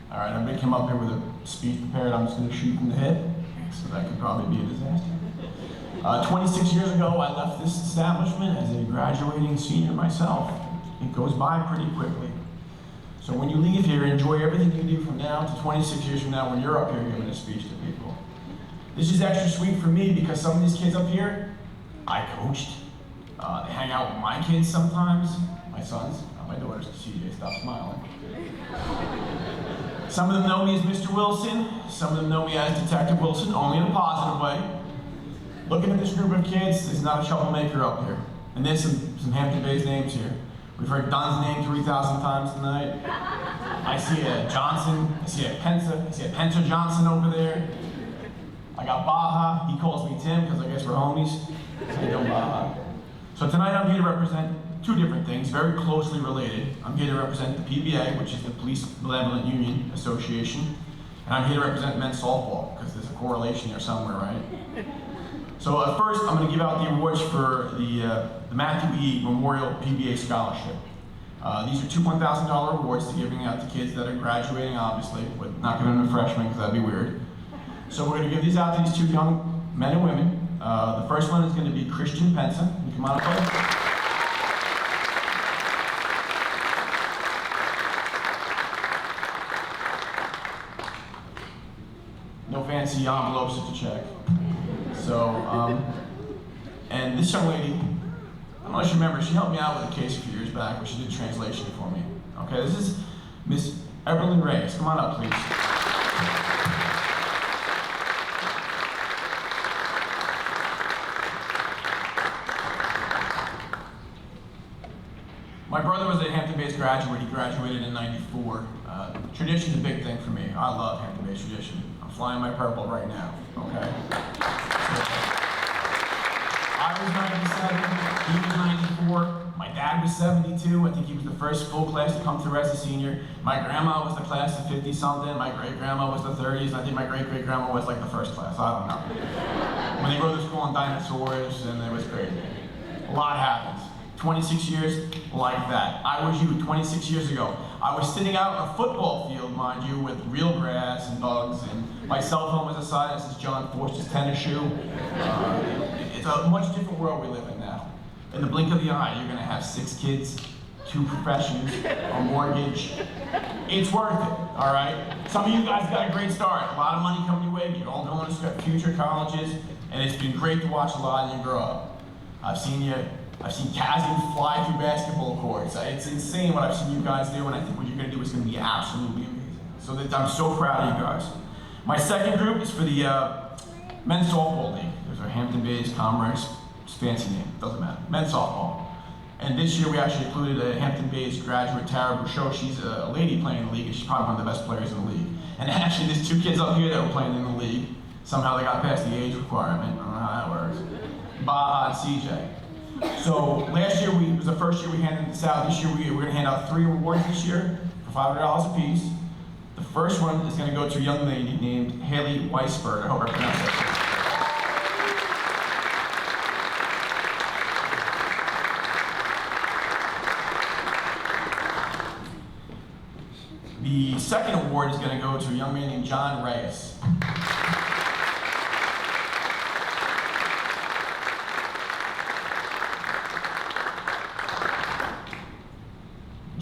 All right, everybody came up here with a speech prepared. I'm just going to shoot from the hip, so that could probably be a disaster. 26 years ago, I left this establishment as a graduating senior myself. It goes by pretty quickly. So when you leave here, enjoy everything you do from now to 26 years from now when you're up here giving a speech to people. This is extra sweet for me because some of these kids up here, I coached. They hang out with my kids sometimes, my sons, not my daughters, CJ, stop smiling. Some of them know me as Mr. Wilson, some of them know me as Detective Wilson, only in a positive way. Looking at this group of kids, there's not a troublemaker up here. And there's some Hampton Bays names here. We've heard Don's name 3,000 times tonight. I see a Johnson, I see a Pensa Johnson over there. I got Baja, he calls me Tim because I guess we're homies. I know Baja. So tonight I'm here to represent two different things, very closely related. I'm here to represent the PBA, which is the Police Benevolent Union Association. And I'm here to represent men's softball, because there's a correlation there somewhere, right? So first, I'm going to give out the awards for the Matthew E. Memorial PBA Scholarship. These are two $1,000 awards to giving out to kids that are graduating, obviously, but not giving them to freshmen because that'd be weird. So we're going to give these out to these two young men and women. The first one is going to be Christian Pensa. Can you come on up, buddy? No fancy envelopes to check. So, and this young lady, I don't know if you remember, she helped me out with a case a few years back where she did translation for me. Okay, this is Miss Evelyn Reyes. Come on up, please. My brother was a Hampton Bays graduate. He graduated in '94. Tradition's a big thing for me. I love Hampton Bays tradition. I'm flying my purple right now, okay? I was 97, he was 94, my dad was 72, I think he was the first full class to come through as a senior. My grandma was the class of 50-something, my great-grandma was the 30s, and I think my great-great-grandma was like the first class, I don't know. When they wrote the school on dinosaurs, and it was crazy. A lot happens. 26 years like that. I was you 26 years ago. I was sitting out on a football field, mind you, with real grass and bugs, and my cell phone was aside. This is John Forster's tennis shoe. It's a much different world we live in now. In the blink of the eye, you're gonna have 6 kids, 2 professions, a mortgage. It's worth it, all right? Some of you guys got a great start. A lot of money coming your way, but you're all going to future colleges, and it's been great to watch a lot of you grow up. I've seen Kazi fly through basketball courts. It's insane what I've seen you guys do, and I think what you're gonna do is gonna be absolutely amazing. So I'm so proud of you guys. My second group is for the men's softball league. There's our Hampton Bays Commerce, it's a fancy name, doesn't matter. Men's softball. And this year we actually included a Hampton Bays graduate, Tara Bouchot. She's a lady playing in the league, and she's probably one of the best players in the league. And actually there's 2 kids up here that were playing in the league. Somehow they got past the age requirement. I don't know how that works. Baja and CJ. So last year was the first year we handed this out. This year we're going to hand out 3 awards this year for $500 a piece. The first one is going to go to a young lady named Haley Weisberg. I hope I pronounced that correctly. The second award is going to go to a young man named John Reyes.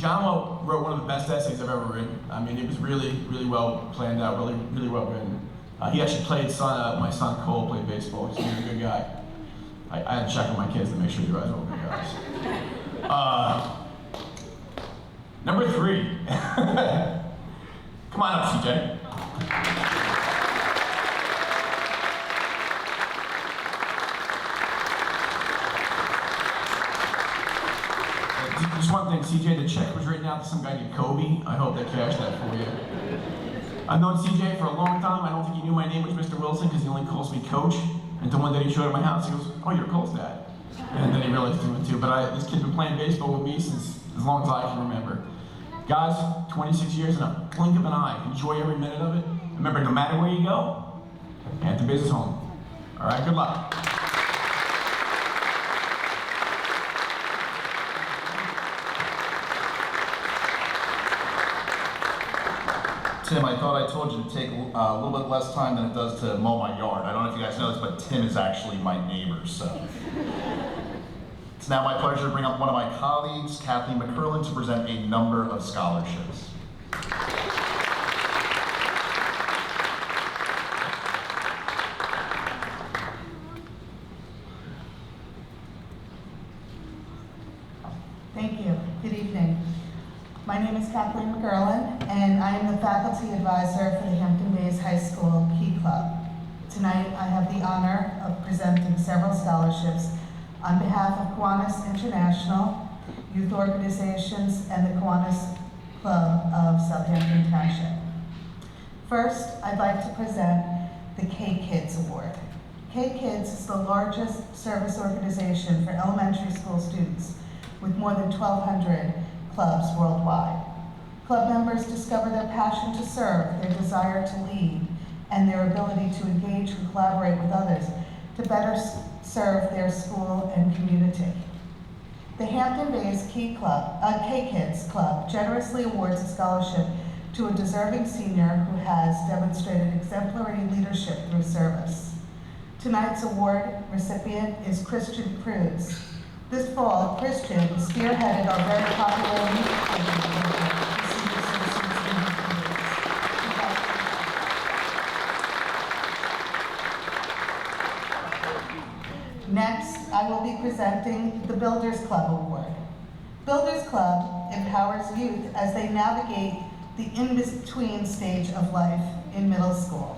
John wrote one of the best essays I've ever written. I mean, it was really, really well planned out, really well written. He actually played my son Cole played baseball. He's a really good guy. I had to check with my kids to make sure you guys were all good guys. Number 3. Come on up, CJ. Just one thing, CJ, the check was written out to some guy named Kobe. I hope they cashed that for you. I've known CJ for a long time. I don't think he knew my name was Mr. Wilson because he only calls me Coach. Until one day he showed up at my house, he goes, "Oh, you're Cole's dad." And then he realized he was too. But this kid's been playing baseball with me since as long as I can remember. Guys, 26 years in a blink of an eye. Enjoy every minute of it. Remember, no matter where you go, Hampton Bays is home. All right, good luck. Tim, I thought I told you to take a little bit less time than it does to mow my yard. I don't know if you guys know this, but Tim is actually my neighbor, so. It's now my pleasure to bring up one of my colleagues, Kathleen McCurlin, to present a number of scholarships. Thank you. Good evening. My name is Kathleen McCurlin, and I am the faculty advisor for the Hampton Bays High School Key Club. Tonight, I have the honor of presenting several scholarships on behalf of Kiwanis International, youth organizations, and the Kiwanis Club of Southampton Township. First, I'd like to present the K-Kids Award. K-Kids is the largest service organization for elementary school students with more than 1,200 clubs worldwide. Club members discover their passion to serve, their desire to lead, and their ability to engage and collaborate with others to better serve their school and community. The Hampton Bays K-Kids Club generously awards a scholarship to a deserving senior who has demonstrated exemplary leadership through service. Tonight's award recipient is Christian Cruz. This fall, Christian spearheaded our very popular youth program. Next, I will be presenting the Builders Club Award. Builders Club empowers youth as they navigate the in-between stage of life in middle school.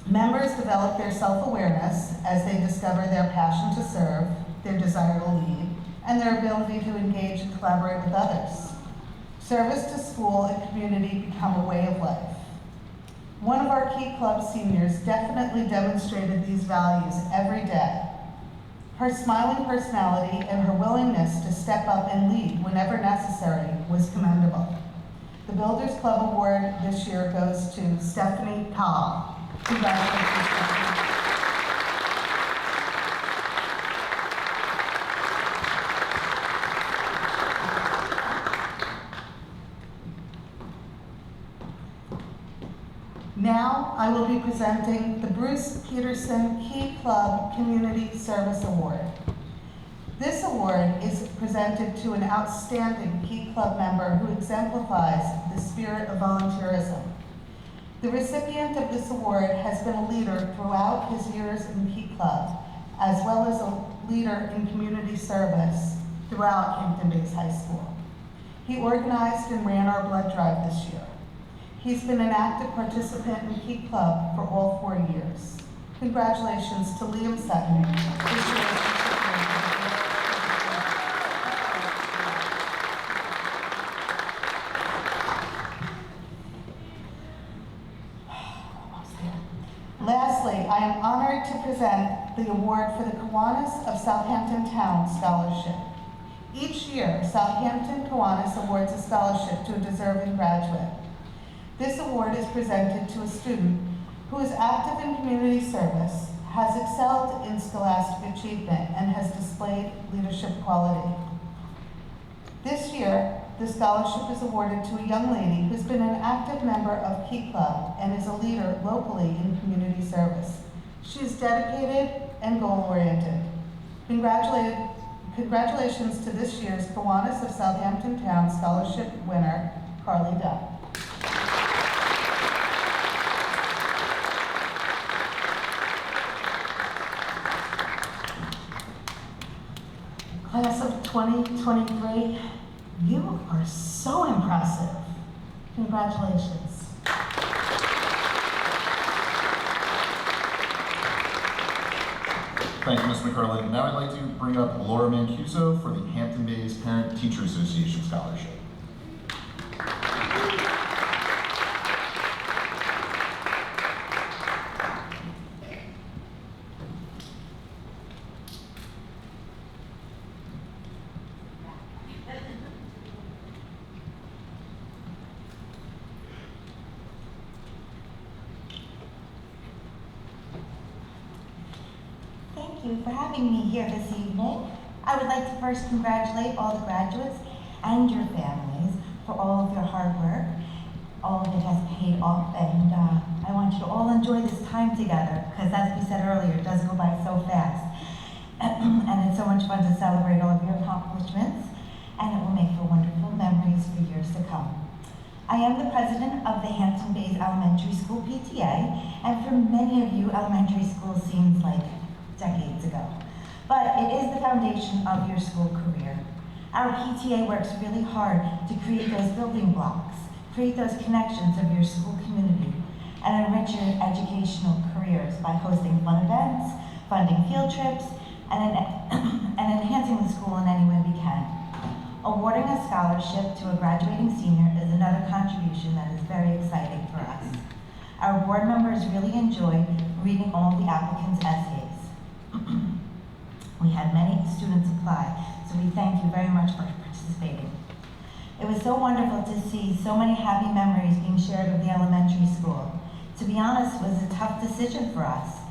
Members develop their self-awareness as they discover their passion to serve, their desire to lead, and their ability to engage and collaborate with others. Service to school and community become a way of life. One of our Key Club seniors definitely demonstrated these values every day. Her smiling personality and her willingness to step up and lead whenever necessary was commendable. The Builders Club Award this year goes to Stephanie Powell. Congratulations, Stephanie. Now, I will be presenting the Bruce Peterson Key Club Community Service Award. This award is presented to an outstanding Key Club member who exemplifies the spirit of volunteerism. The recipient of this award has been a leader throughout his years in Key Club, as well as a leader in community service throughout Hampton Bays High School. He organized and ran our blood drive this year. He's been an active participant in Key Club for all 4 years. Congratulations to Liam Sutton, this year's recipient. Lastly, I am honored to present the award for the Kiwanis of Southampton Town Scholarship. Each year, Southampton Kiwanis awards a scholarship to a deserving graduate. This award is presented to a student who is active in community service, has excelled in scholastic achievement, and has displayed leadership quality. This year, the scholarship is awarded to a young lady who's been an active member of Key Club and is a leader locally in community service. She is dedicated and goal-oriented. Congratulations Congratulations to this year's Kiwanis of Southampton Town Scholarship winner, Carly Duff. Class of 2023, you are so impressive. Congratulations. Thank you, Ms. McCurley. Now I'd like to bring up Laura Mancuso for the Hampton Bays Parent Teacher Association Scholarship. Thank you for having me here this evening. I would like to first congratulate all the graduates and your families for all of your hard work. All of it has paid off, and I want you to all enjoy this time together, because as we said earlier, it does go by so fast. And it's so much fun to celebrate all of your accomplishments, and it will make for wonderful memories for years to come. I am the president of the Hampton Bays Elementary School PTA, and for many of you, elementary school seems like decades ago. But it is the foundation of your school career. Our PTA works really hard to create those building blocks, create those connections of your school community, and enrich your educational careers by hosting fun events, funding field trips, and enhancing the school in any way we can. Awarding a scholarship to a graduating senior is another contribution that is very exciting for us. Our board members really enjoy reading all the applicants' essays. We had many students apply, so we thank you very much for participating. It was so wonderful to see so many happy memories being shared with the elementary school. To be honest, it was a tough decision for us,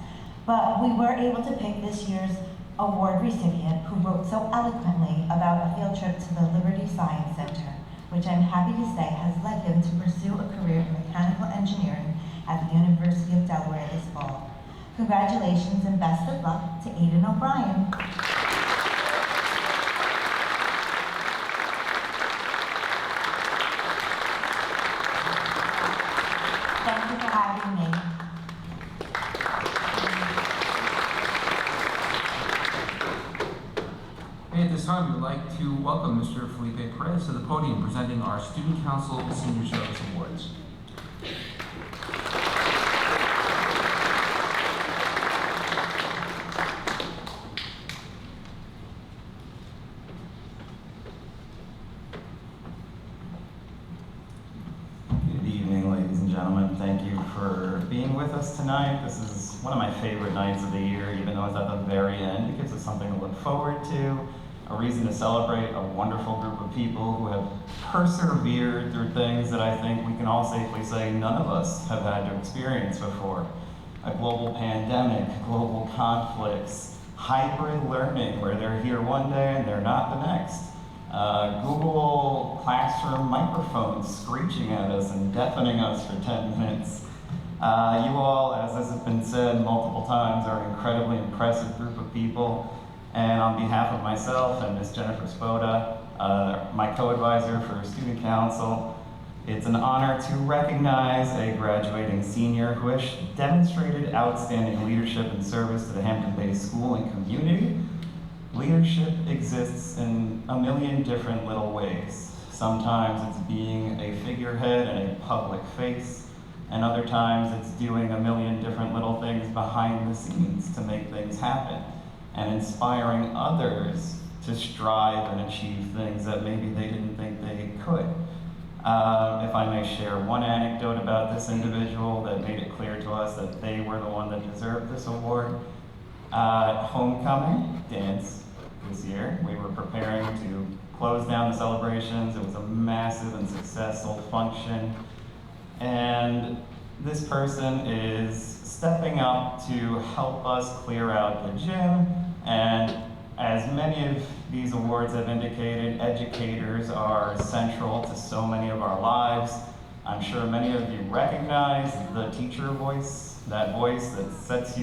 but we were able to pick this year's award recipient who wrote so eloquently about a field trip to the Liberty Science Center, which I'm happy to say has led him to pursue a career in mechanical engineering at the University of Delaware this fall. Congratulations and best of luck to Aiden O'Brien. Thank you for having me. At this time, we would like to welcome Mr. Felipe Perez to the podium presenting our Student Council Senior Service Awards. Good evening, ladies and gentlemen. Thank you for being with us tonight. This is one of my favorite nights of the year, even though it's at the very end. It gives us something to look forward to, a reason to celebrate a wonderful group of people who have persevered through things that I think we can all safely say none of us have had to experience before. A global pandemic, global conflicts, hybrid learning where they're here one day and they're not the next. Google Classroom microphones screeching at us and deafening us for 10 minutes. You all, as has been said multiple times, are an incredibly impressive group of people. And on behalf of myself and Ms. Jennifer Spoda, my co-advisor for Student Council, it's an honor to recognize a graduating senior who has demonstrated outstanding leadership and service to the Hampton Bays School and community. Leadership exists in a million different little ways. Sometimes it's being a figurehead and a public face, and other times it's doing a million different little things behind the scenes to make things happen, and inspiring others to strive and achieve things that maybe they didn't think they could. If I may share one anecdote about this individual that made it clear to us that they were the one that deserved this award. Homecoming dance this year, we were preparing to close down the celebrations. It was a massive and successful function. And this person is stepping up to help us clear out the gym. And as many of these awards have indicated, educators are central to so many of our lives. I'm sure many of you recognize the teacher voice, that voice that sets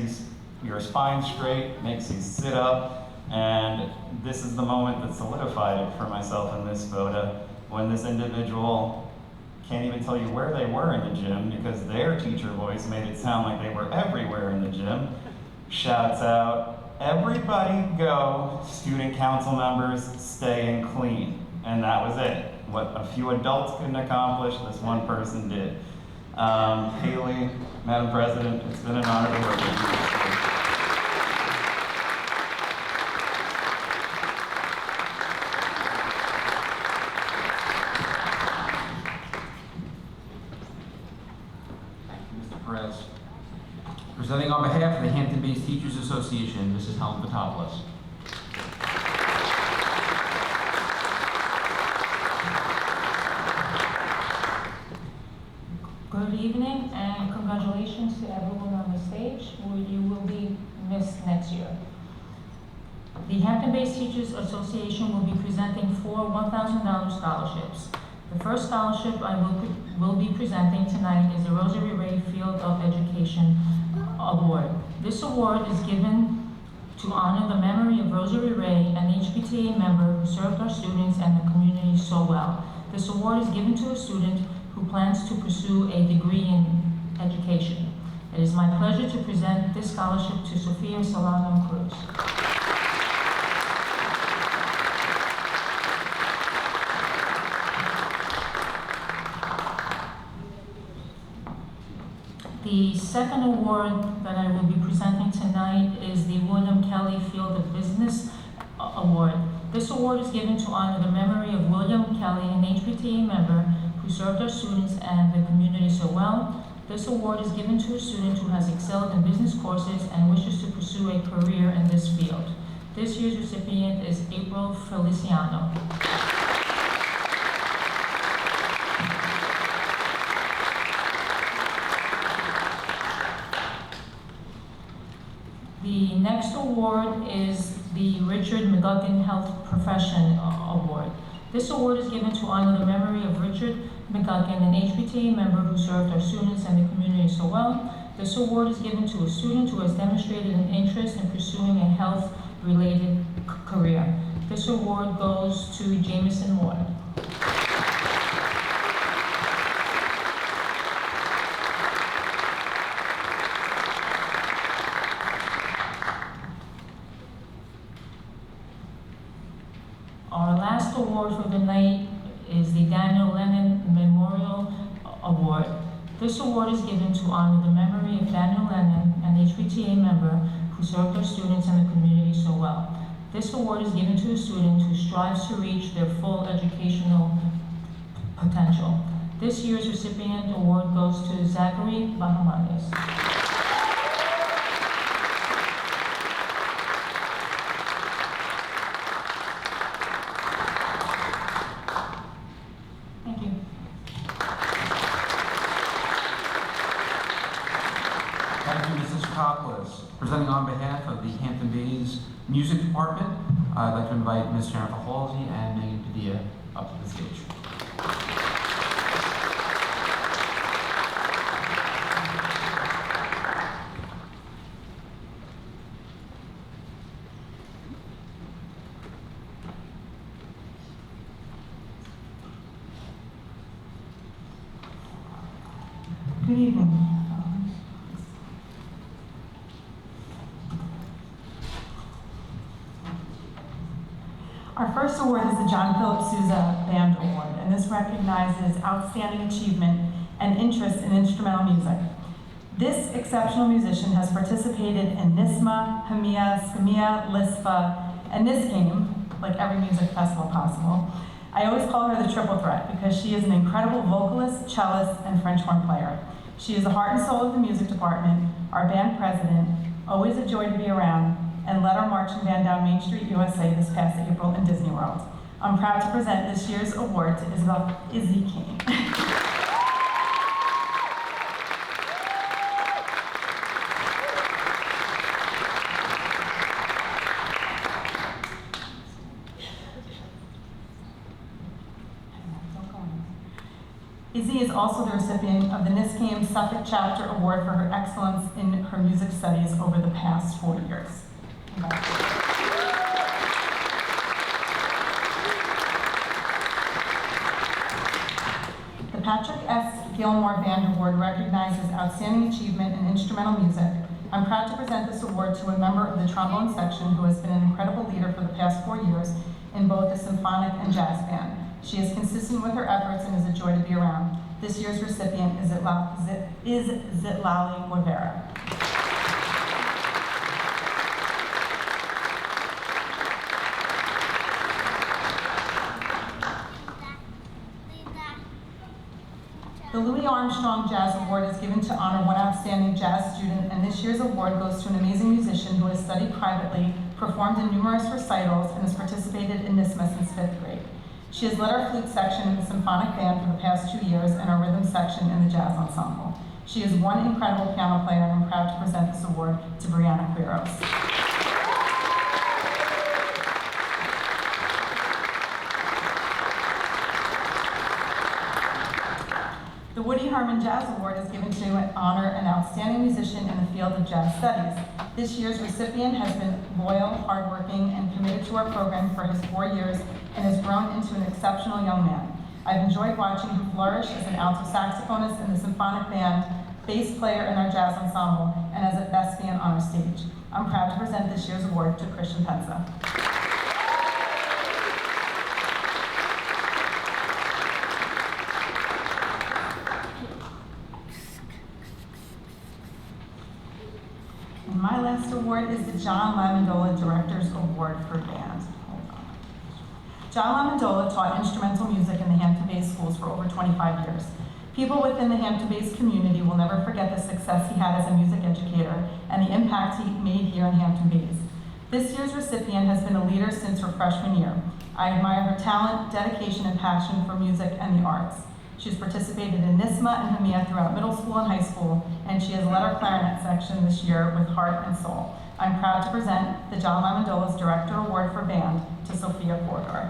your spine straight, makes you sit up, And this is the moment that solidified it for myself in this photo, when this individual can't even tell you where they were in the gym because their teacher voice made it sound like they were everywhere in the gym. Shouts out, "Everybody go, student council members, staying clean." And that was it. What a few adults couldn't accomplish, this one person did. Haley, Madam President, it's been an honor to work with you. Presenting on behalf of the Hampton-Bays Teachers Association, Mrs. Helen Patopoulos. Good evening and congratulations to everyone on the stage. You will be missed next year. The Hampton-Bays Teachers Association will be presenting 4 $1,000 scholarships. The first scholarship I will be presenting tonight is the Rosary Ray Field of Education Award. This award is given to honor the memory of Rosary Ray, an HBTA member who served our students and the community so well. This award is given to a student who plans to pursue a degree in education. It is my pleasure to present this scholarship to Sofia Solano Cruz. The second award that I will be presenting tonight is the William Kelly Field of Business Award. This award is given to honor the memory of William Kelly, an HBTA member who served our students and the community so well. This award is given to a student who has excelled in business courses and wishes to pursue a career in this field. This year's recipient is April Feliciano. The next award is the Richard McGuckin Health Profession Award. This award is given to honor the memory of Richard McGuckin, an HBTA member who served our students and the community so well. This award is given to a student who has demonstrated an interest in pursuing a health-related career. This award goes to Jameson Ward. Our last award for the night is the Daniel Lennon Memorial Award. This award is given to honor the memory of Daniel Lennon, an HBTA member who served our students and the community so well. This award is given to a student who strives to reach their full educational potential. This year's recipient award goes to Zachary Bahamanis. Presenting on behalf of the Hampton-Bays Music Department, I'd like to invite Ms. Jennifer Halsey and Megan Padilla up to the stage. Good evening. Our first award is the John Philip Sousa Band Award, and this recognizes outstanding achievement and interest in instrumental music. This exceptional musician has participated in NISMA, HMIA, SCMIA, LISFA, and this game, like every music festival possible. I always call her the triple threat because she is an incredible vocalist, cellist, and French horn player. She is the heart and soul of the music department, our band president, always a joy to be around, and led our marching band down Main Street, USA this past April in Disney World. I'm proud to present this year's award to Izzy King. Izzy is also the recipient of the NISCAM Suffolk Chapter Award for her excellence in her music studies over the past 4 years. Congratulations. Patrick S. Gilmore Band Award recognizes outstanding achievement in instrumental music. I'm proud to present this award to a member of the trombone section who has been an incredible leader for the past 4 years in both the symphonic and jazz band. She is consistent with her efforts and is a joy to be around. This year's recipient is Zitlali Guevara. The Louis Armstrong Jazz Award is given to honor one outstanding jazz student, and this year's award goes to an amazing musician who has studied privately, performed in numerous recitals, and has participated in NISMA since 5th grade. She has led our flute section in the symphonic band for the past 2 years and our rhythm section in the jazz ensemble. She is one incredible piano player, and I'm proud to present this award to Brianna Quiros. The Woody Herman Jazz Award is given to honor an outstanding musician in the field of jazz studies. This year's recipient has been loyal, hardworking, and committed to our program for his 4 years and has grown into an exceptional young man. I've enjoyed watching him flourish as an alto saxophonist in the symphonic band, bass player in our jazz ensemble, and as a thespian on our stage. I'm proud to present this year's award to Christian Pensa. And my last award is the John Lamandola Director's Award for Band. John Lamandola taught instrumental music in the Hampton Bays schools for over 25 years. People within the Hampton Bays community will never forget the success he had as a music educator and the impact he made here in Hampton Bays. This year's recipient has been a leader since her freshman year. I admire her talent, dedication, and passion for music and the arts. She's participated in NISMA and HMIA throughout middle school and high school, and she has led our clarinet section this year with heart and soul. I'm proud to present the John Lamandola's Director Award for Band to Sophia Borgard.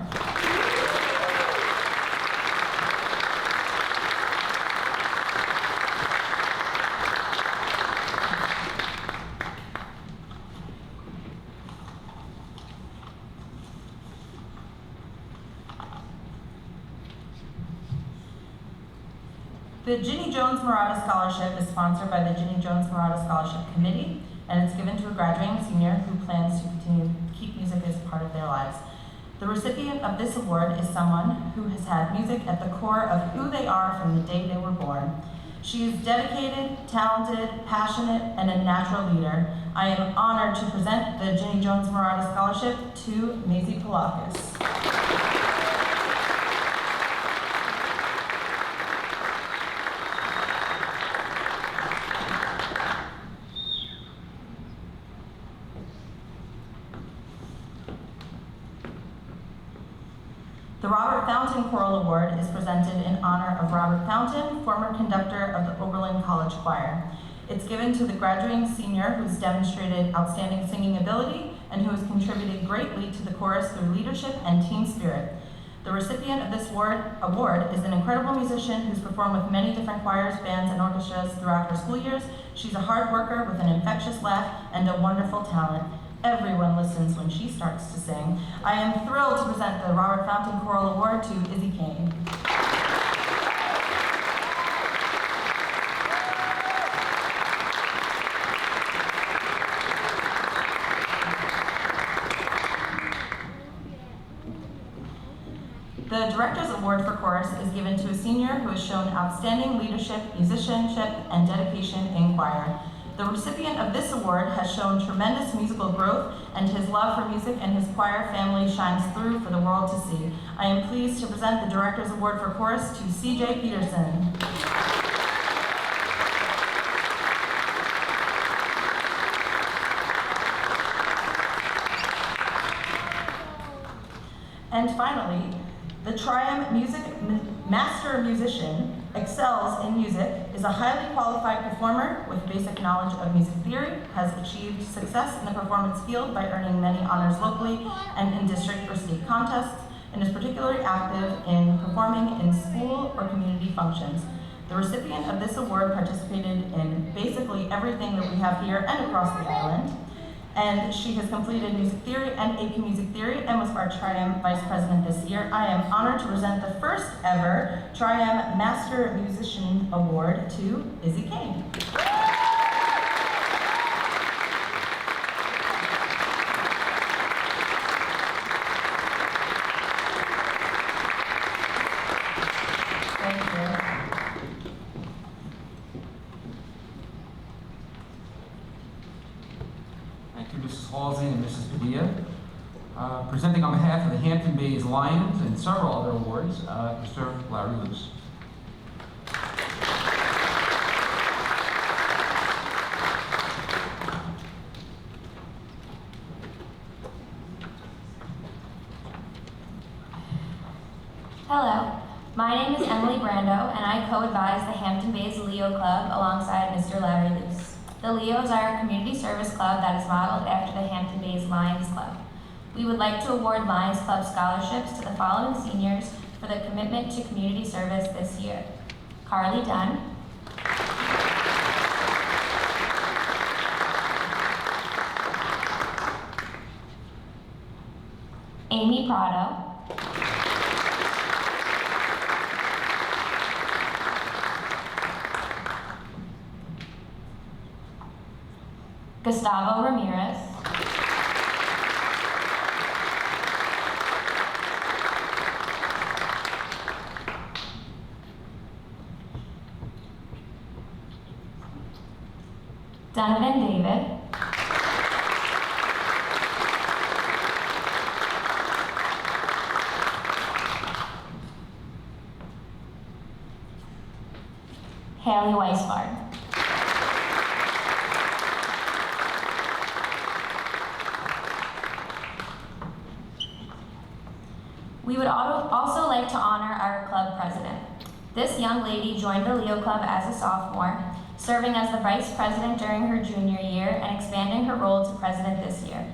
The Ginny Jones Murata Scholarship is sponsored by the Ginny Jones Murata Scholarship Committee, and it's given to a graduating senior who plans to continue to keep music as part of their lives. The recipient of this award is someone who has had music at the core of who they are from the day they were born. She is dedicated, talented, passionate, and a natural leader. I am honored to present the Ginny Jones Murata Scholarship to Maisie Polakis. The Robert Fountain Choral Award is presented in honor of Robert Fountain, former conductor of the Oberlin College Choir. It's given to the graduating senior who's demonstrated outstanding singing ability and who has contributed greatly to the chorus through leadership and team spirit. The recipient of this award is an incredible musician who's performed with many different choirs, bands, and orchestras throughout her school years. She's a hard worker with an infectious laugh and a wonderful talent. Everyone listens when she starts to sing. I am thrilled to present the Robert Fountain Choral Award to Izzy Kane. The Director's Award for Chorus is given to a senior who has shown outstanding leadership, musicianship, and dedication in choir. The recipient of this award has shown tremendous musical growth, and his love for music and his choir family shines through for the world to see. I am pleased to present the Director's Award for Chorus to CJ Peterson. And finally, the Triumph Master Musician excels in music, is a highly qualified performer with basic knowledge of music theory, has achieved success in the performance field by earning many honors locally and in district or state contests, and is particularly active in performing in school or community functions. The recipient of this award participated in basically everything that we have here and across the island. and she has completed music theory and AP Music Theory and was our Tri-M Vice President this year. I am honored to present the first ever Tri-M Master Musician Award to Izzy Kane. Thank you, Mrs. Halsey and Mrs. Padilla. Presenting on behalf of the Hampton Bays Lions and several other awards, Mr. Larry Luce. Hello, my name is Emily Brando, and I co-advise the Hampton Bays Leo Club alongside Mr. Larry Luce. The Leos are a community service club that is modeled after the Hampton Bays Lions Club. We would like to award Lions Club scholarships to the following seniors for their commitment to community service this year. Carly Dunn, Amy Prado, Gustavo Ramirez, Donovan David, Haley Weisbard. We would also like to honor our club president. This young lady joined the Leo Club as a sophomore, serving as the vice president during her junior year and expanding her role to president this year.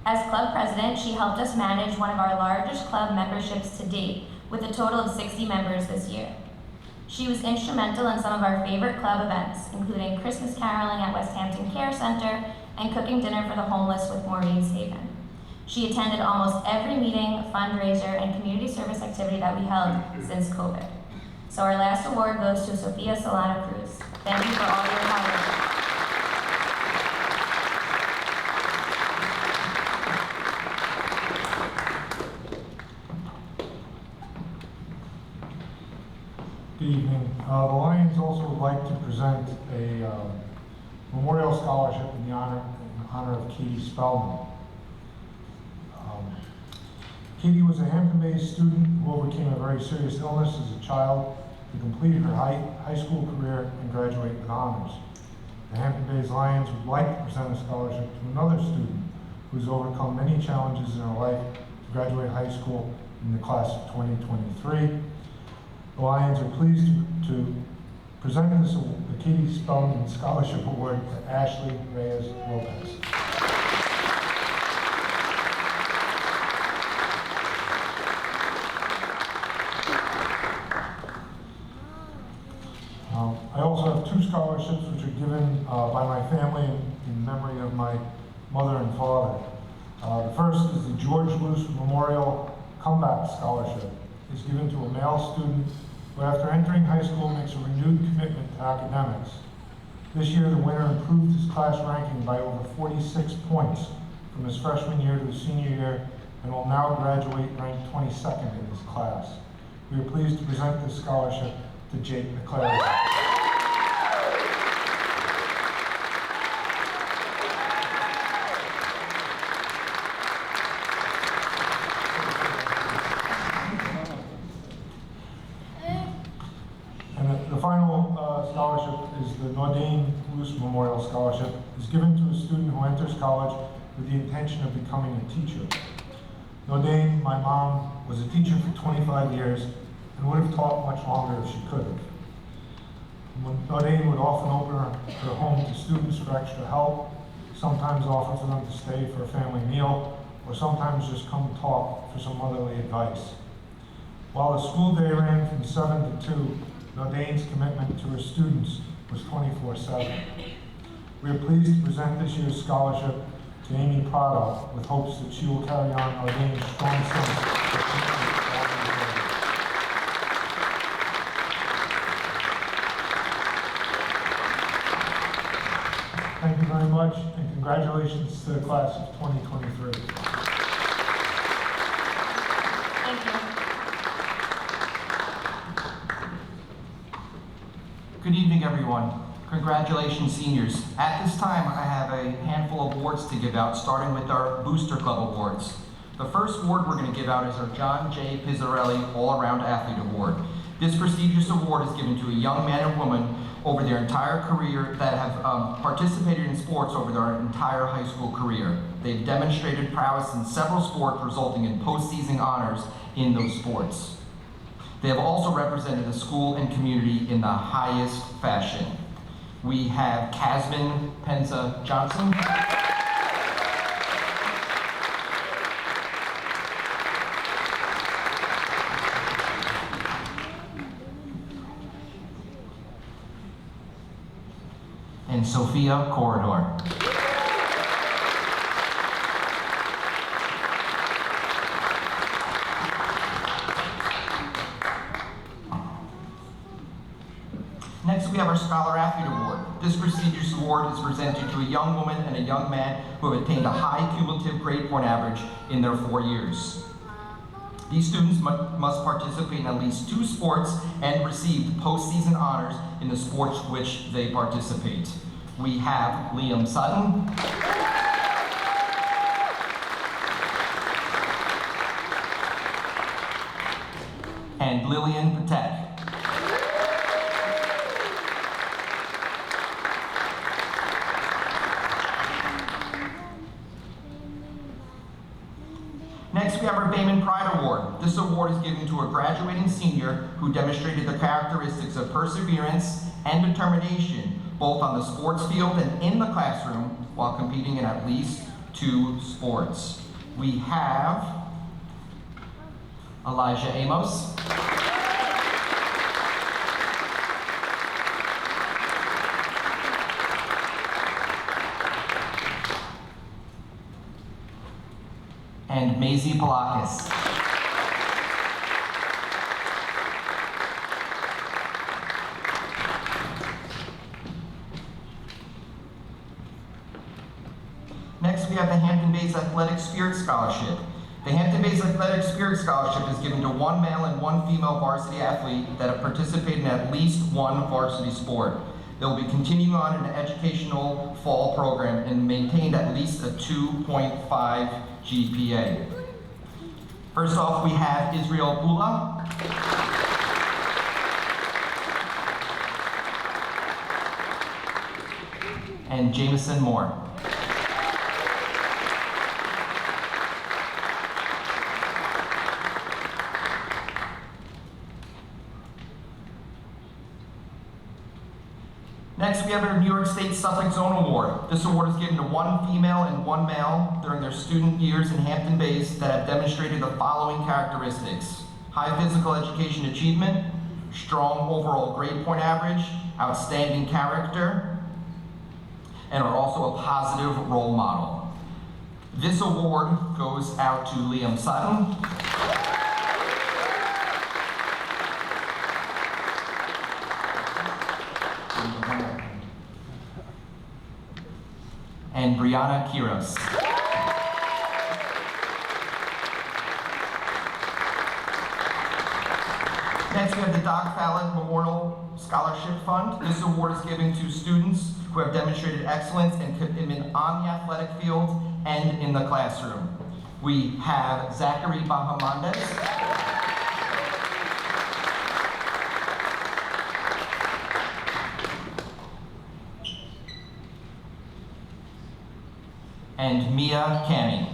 As club president, she helped us manage one of our largest club memberships to date, with a total of 60 members this year. She was instrumental in some of our favorite club events, including Christmas caroling at West Hampton Care Center and cooking dinner for the homeless with Maureen's Haven. She attended almost every meeting, fundraiser, and community service activity that we held since COVID. So our last award goes to Sophia Solano Cruz. Thank you for all your hard work. Good evening. The Lions also would like to present a memorial scholarship in honor of Katie Spellman. Katie was a Hampton Bays student who overcame a very serious illness as a child, who completed her high school career and graduated with honors. The Hampton Bays Lions would like to present a scholarship to another student who's overcome many challenges in her life to graduate high school in the class of 2023. The Lions are pleased to present the Katie Spellman Scholarship Award to Ashley Reyes Lopez. I also have two scholarships which are given by my family in memory of my mother and father. The first is the George Luce Memorial Comeback Scholarship. It's given to a male student who, after entering high school, makes a renewed commitment to academics. This year, the winner improved his class ranking by over 46 points from his freshman year to his senior year and will now graduate ranked 22nd in his class. We are pleased to present this scholarship to Jake McClary. And the final scholarship is the Nordane Luce Memorial Scholarship. It's given to a student who enters college with the intention of becoming a teacher. Nordane, my mom, was a teacher for 25 years and would have taught much longer if she could have. Nordane would often open her home to students for extra help, sometimes offer for them to stay for a family meal, or sometimes just come talk for some motherly advice. While the school day ran from 7 to 2, Nordane's commitment to her students was 24/7. We are pleased to present this year's scholarship to to Amy Prado, with hopes that she will carry on our name's strong sense of community. Thank you very much, and congratulations to the class of 2023. Thank you. Good evening, everyone. Congratulations, seniors. At this time, I have a handful of awards to give out, starting with our Booster Club Awards. The first award we're going to give out is our John J. Pizzarelli All-Around Athlete Award. This prestigious award is given to a young man or woman over their entire career that have participated in sports over their entire high school career. They've demonstrated prowess in several sports, resulting in postseason honors in those sports. They have also represented the school and community in the highest fashion. We have Casman Penza Johnson. And Sophia Corridor. Next, we have our Scholar Athlete Award. This prestigious award is presented to a young woman and a young man who have attained a high cumulative grade point average in their 4 years. These students must participate in at least 2 sports and receive postseason honors in the sports which they participate. We have Liam Sutton, and Lillian Patek. Next, we have our Bayman Pride Award. This award is given to a graduating senior who demonstrated the characteristics of perseverance and determination, both on the sports field and in the classroom, while competing in at least 2 sports. We have Elijah Amos, and Maisie Palakis. Next, we have the Hampton Bays Athletic Spirit Scholarship. The Hampton Bays Athletic Spirit Scholarship is given to 1 male and 1 female varsity athlete that have participated in at least 1 varsity sport. They will be continuing on in an educational fall program and maintained at least a 2.5 GPA. First off, we have Israel Bula. And Jameson Moore. Next, we have our New York State Suffolk Zone Award. This award is given to 1 female and 1 male during their student years in Hampton Bays that have demonstrated the following characteristics: high physical education achievement, strong overall grade point average, outstanding character, and are also a positive role model. This award goes out to Liam Sutton, and Brianna Kiros. Next, we have the Doc Fallon Memorial Scholarship Fund. This award is given to students who have demonstrated excellence and commitment on the athletic field and in the classroom. We have Zachary Bahamondes, and Mia Canny.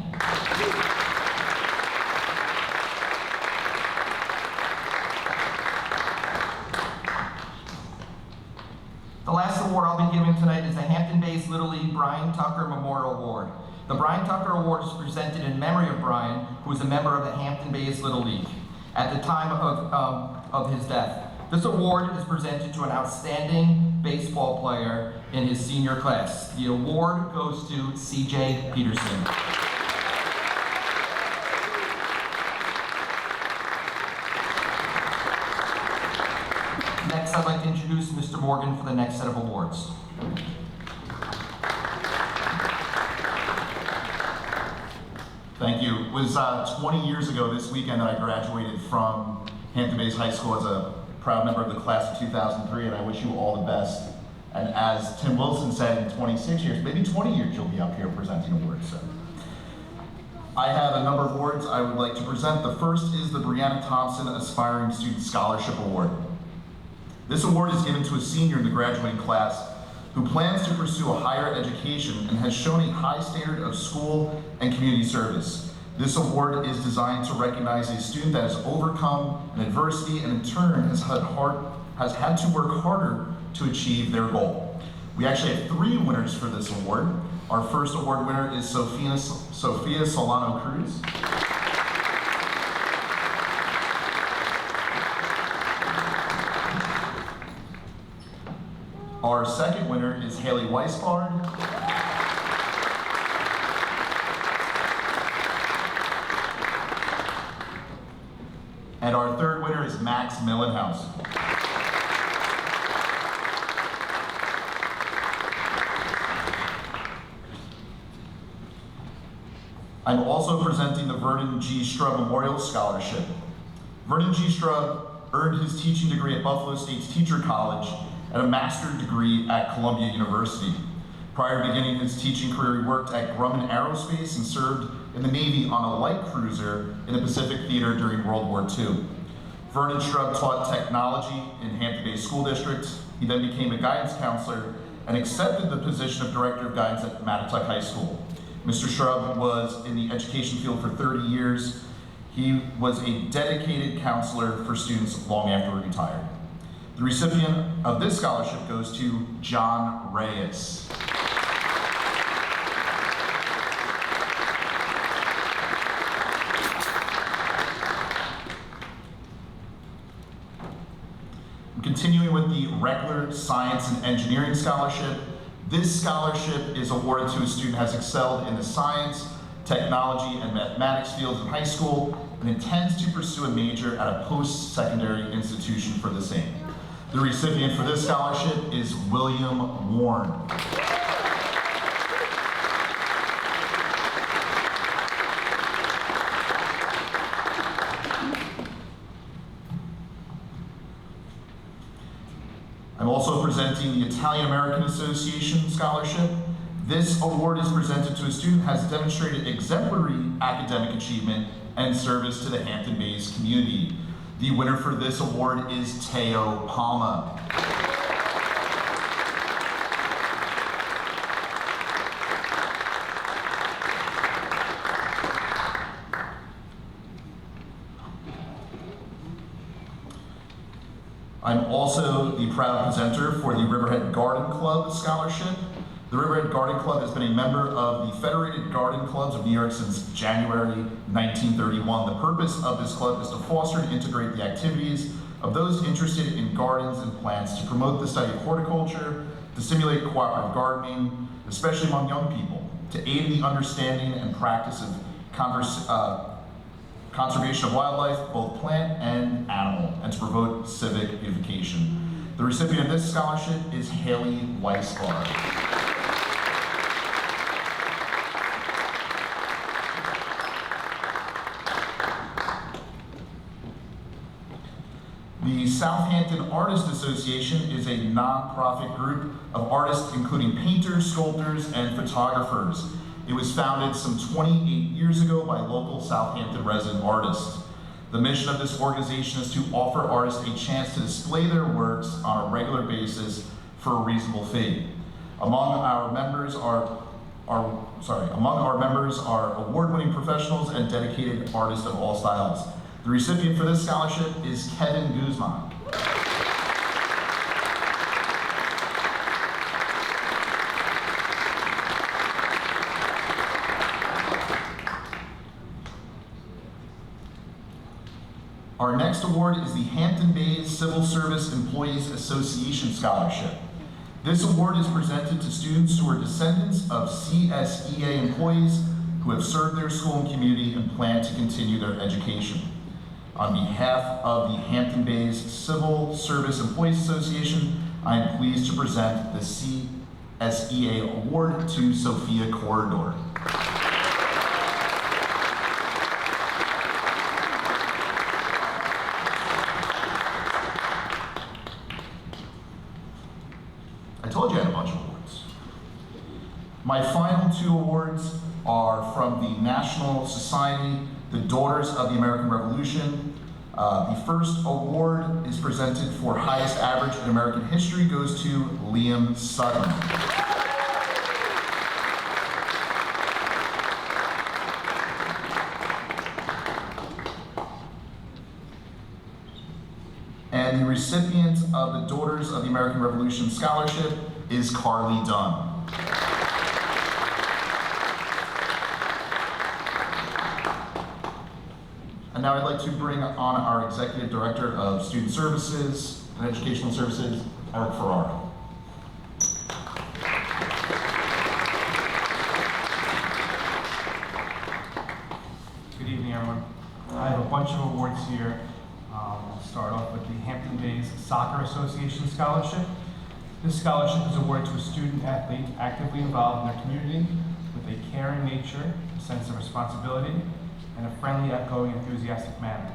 The last award I'll be giving tonight is the Hampton Bays Little League Brian Tucker Memorial Award. The Brian Tucker Award is presented in memory of Brian, who was a member of the Hampton Bays Little League at the time of his death. This award is presented to an outstanding baseball player in his senior class. The award goes to CJ Peterson. Next, I'd like to introduce Mr. Morgan for the next set of awards. Thank you. It was 20 years ago this weekend that I graduated from Hampton Bays High School as a proud member of the class of 2003, and I wish you all the best. And as Tim Wilson said, in 26 years, maybe 20 years, you'll be up here presenting awards. So I have a number of awards I would like to present. The first is the Brianna Thompson Aspiring Student Scholarship Award. This award is given to a senior in the graduating class who plans to pursue a higher education and has shown a high standard of school and community service. This award is designed to recognize a student that has overcome an adversity and in turn has had to work harder to achieve their goal. We actually have 3 winners for this award. Our first award winner is Sophia Solano Cruz. Our second winner is Haley Weisbard. And our third winner is Max Millenhouse. I'm also presenting the Vernon G. Strub Memorial Scholarship. Vernon G. Strub earned his teaching degree at Buffalo State's Teacher College and a master's degree at Columbia University. Prior to beginning his teaching career, he worked at Grumman Aerospace and served in the Navy on a light cruiser in the Pacific Theater during World War II. Vernon Strub taught technology in Hampton Bays School District. He then became a guidance counselor and accepted the position of Director of Guidance at Mattituck High School. Mr. Strub was in the education field for 30 years. He was a dedicated counselor for students long after he retired. The recipient of this scholarship goes to John Reyes. Continuing with the Reckler Science and Engineering Scholarship, this scholarship is awarded to a student who has excelled in the science, technology, and mathematics fields in high school and intends to pursue a major at a post-secondary institution for the same. The recipient for this scholarship is William Warren. I'm also presenting the Italian American Association Scholarship. This award is presented to a student who has demonstrated exemplary academic achievement and service to the Hampton Bays community. The winner for this award is Teo Palma. I'm also the proud presenter for the Riverhead Garden Club Scholarship. The Riverhead Garden Club has been a member of the Federated Garden Clubs of New York since January 1931. The purpose of this club is to foster and integrate the activities of those interested in gardens and plants, to promote the study of horticulture, to stimulate cooperative gardening, especially among young people, to aid in the understanding and practice of conservation of wildlife, both plant and animal, and to promote civic beautification. The recipient of this scholarship is Haley Weisbard. The Southampton Artists Association is a non-profit group of artists including painters, sculptors, and photographers. It was founded some 28 years ago by local Southampton resident artists. The mission of this organization is to offer artists a chance to display their works on a regular basis for a reasonable fee. Among our members are award-winning professionals and dedicated artists of all styles. The recipient for this scholarship is Kevin Guzman. Our next award is the Hampton Bays Civil Service Employees Association Scholarship. This award is presented to students who are descendants of CSEA employees who have served their school and community and plan to continue their education. On behalf of the Hampton Bays Civil Service Employees Association, I am pleased to present the CSEA Award to Sophia Corridor. I told you I had a bunch of awards. My final two awards are from the National Society, the Daughters of the American Revolution. The first award is presented for highest average in American history goes to Liam Sutton. And the recipient of the Daughters of the American Revolution Scholarship is Carly Dunn. And now I'd like to bring on our Executive Director of Student Services and Educational Services, Eric Ferraro. Good evening, everyone. I have a bunch of awards here. I'll start off with the Hampton Bays Soccer Association Scholarship. This scholarship is awarded to a student athlete actively involved in their community with a caring nature, a sense of responsibility, and a friendly, outgoing, enthusiastic manner.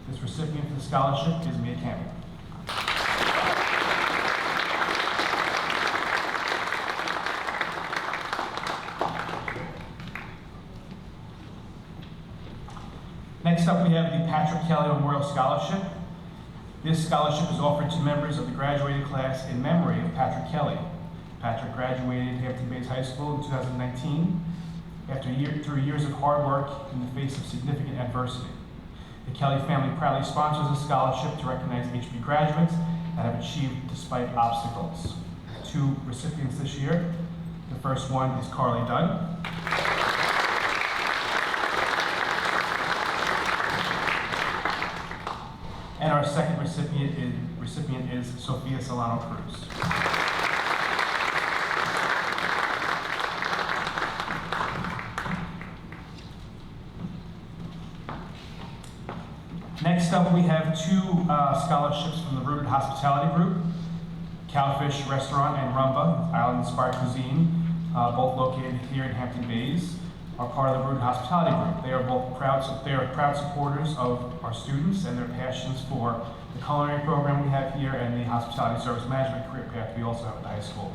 This recipient for the scholarship is Mia Campbell. Next up, we have the Patrick Kelly Memorial Scholarship. This scholarship is offered to members of the graduating class in memory of Patrick Kelly. Patrick graduated Hampton Bays High School in 2019 through years of hard work in the face of significant adversity. The Kelly family proudly sponsors a scholarship to recognize HB graduates that have achieved despite obstacles. Two recipients this year. The first one is Carly Dunn. And our second recipient is Sophia Solano Cruz. Next up, we have two scholarships from the Rooted Hospitality Group, Cowfish Restaurant and Rumba, Island-inspired cuisine, both located here in Hampton Bays, are part of the Rooted Hospitality Group. They are proud supporters of our students and their passions for the culinary program we have here and the hospitality service management career path we also have at the high school.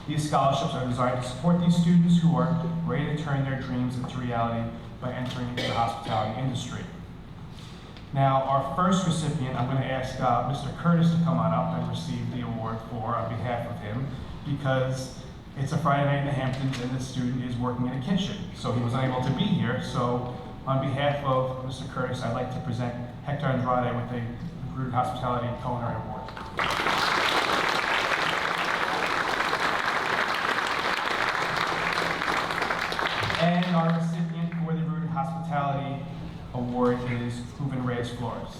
These scholarships are designed to support these students who are ready to turn their dreams into reality by entering into the hospitality industry. Now, our first recipient, I'm going to ask Mr. Curtis to come on up and receive the award on behalf of him, because it's a Friday night in the Hamptons and this student is working in a kitchen, so he was unable to be here. So on behalf of Mr. Curtis, I'd like to present Hector Andrade with the Rooted Hospitality Culinary Award. And our recipient for the Rooted Hospitality Award is Juven Reyes Flores.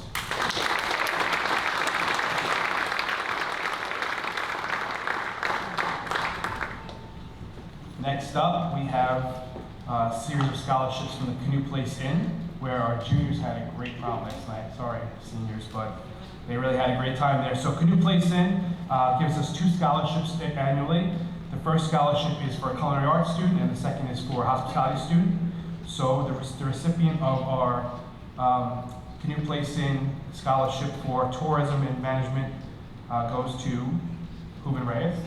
Next up, we have a series of scholarships from the Canoe Place Inn, where our juniors had a great prom last night. Sorry, seniors, but they really had a great time there. So Canoe Place Inn gives us two scholarships annually. The first scholarship is for a culinary arts student, and the second is for a hospitality student. So the recipient of our Canoe Place Inn scholarship for tourism and management goes to Juven Reyes.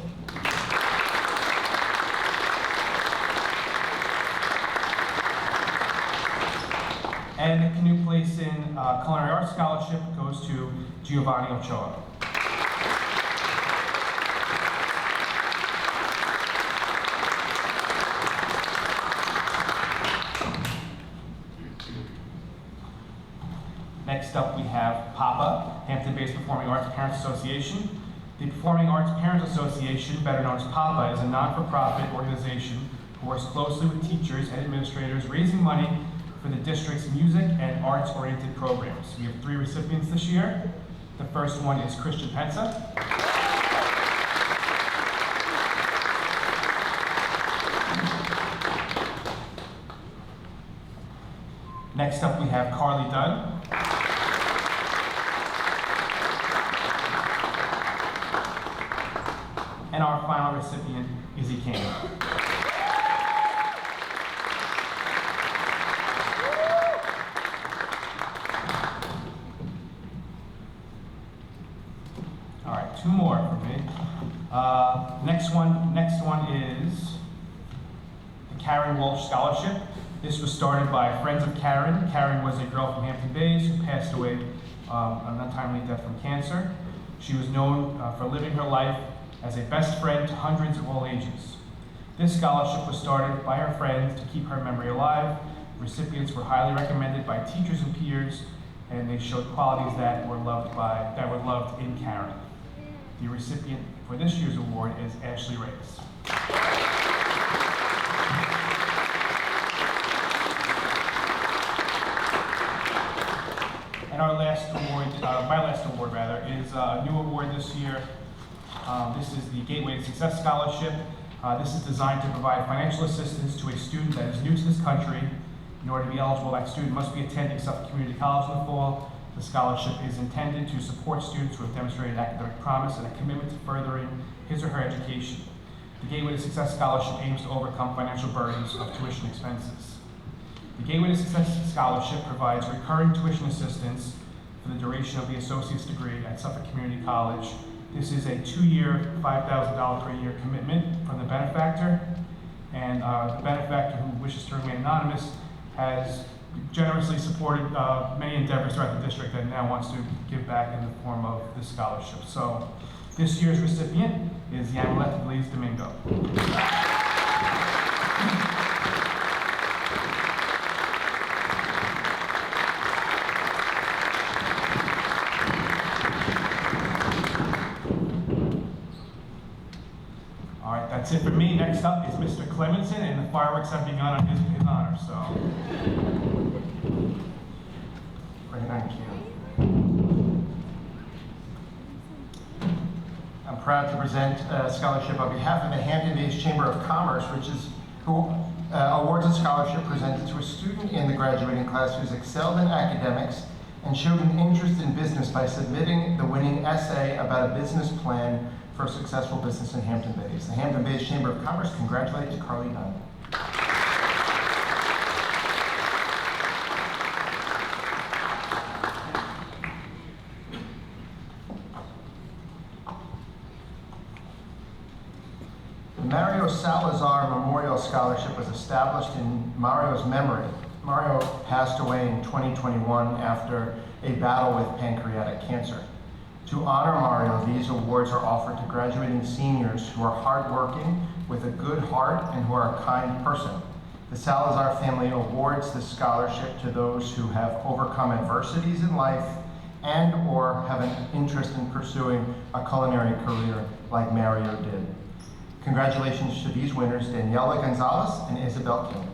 And the Canoe Place Inn Culinary Arts Scholarship goes to Giovanni Ochoa. Next up, we have PAPA, Hampton Bays Performing Arts Parents Association. The Performing Arts Parents Association, better known as PAPA, is a non-for-profit organization who works closely with teachers and administrators, raising money for the district's music and arts-oriented programs. We have 3 recipients this year. The first one is Christian Pensa. Next up, we have Carly Dunn. And our final recipient, Izzy King. All right, 2 more for me. Next one is the Karen Walsh Scholarship. This was started by Friends of Karen. Karen was a girl from Hampton Bays who passed away an untimely death from cancer. She was known for living her life as a best friend to hundreds of all ages. This scholarship was started by her friends to keep her memory alive. Recipients were highly recommended by teachers and peers, and they showed qualities that were loved in Karen. The recipient for this year's award is Ashley Reyes. And our last award, my last award rather, is a new award this year. This is the Gateway to Success Scholarship. This is designed to provide financial assistance to a student that is new to this country. In order to be eligible, that student must be attending Suffolk Community College in the fall. The scholarship is intended to support students who have demonstrated academic promise and a commitment to furthering his or her education. The Gateway to Success Scholarship aims to overcome financial burdens of tuition expenses. The Gateway to Success Scholarship provides recurring tuition assistance for the duration of the associate's degree at Suffolk Community College. This is a 2-year, $5,000 per year commitment from the benefactor, and the benefactor, who wishes to remain anonymous, has generously supported many endeavors throughout the district and now wants to give back in the form of this scholarship. So this year's recipient is Yamilet Elise Domingo. All right, that's it for me. Next up is Mr. Clemenson, and the fireworks have begun on his honor, so. Great, thank you. I'm proud to present a scholarship on behalf of the Hampton Bays Chamber of Commerce, who awards a scholarship presented to a student in the graduating class who's excelled in academics and showed an interest in business by submitting the winning essay about a business plan for a successful business in Hampton Bays. The Hampton Bays Chamber of Commerce congratulates Carly Dunn. The Mario Salazar Memorial Scholarship was established in Mario's memory. Mario passed away in 2021 after a battle with pancreatic cancer. To honor Mario, these awards are offered to graduating seniors who are hardworking, with a good heart, and who are a kind person. The Salazar family awards this scholarship to those who have overcome adversities in life and or have an interest in pursuing a culinary career like Mario did. Congratulations to these winners, Daniela Gonzalez and Isabel King.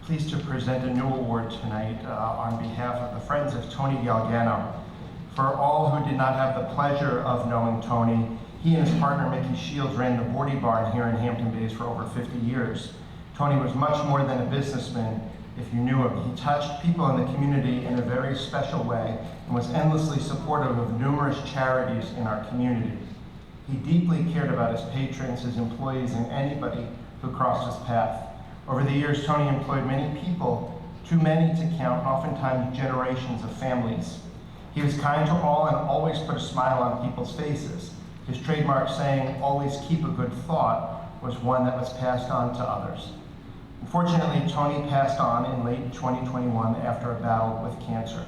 Pleased to present a new award tonight on behalf of the Friends of Tony Galgano. For all who did not have the pleasure of knowing Tony, he and his partner Mickey Shields ran the Bordy Barn here in Hampton Bays for over 50 years. Tony was much more than a businessman if you knew him. He touched people in the community in a very special way and was endlessly supportive of numerous charities in our community. He deeply cared about his patrons, his employees, and anybody who crossed his path. Over the years, Tony employed many people, too many to count, oftentimes generations of families. He was kind to all and always put a smile on people's faces. His trademark saying, "Always keep a good thought," was one that was passed on to others. Unfortunately, Tony passed on in late 2021 after a battle with cancer.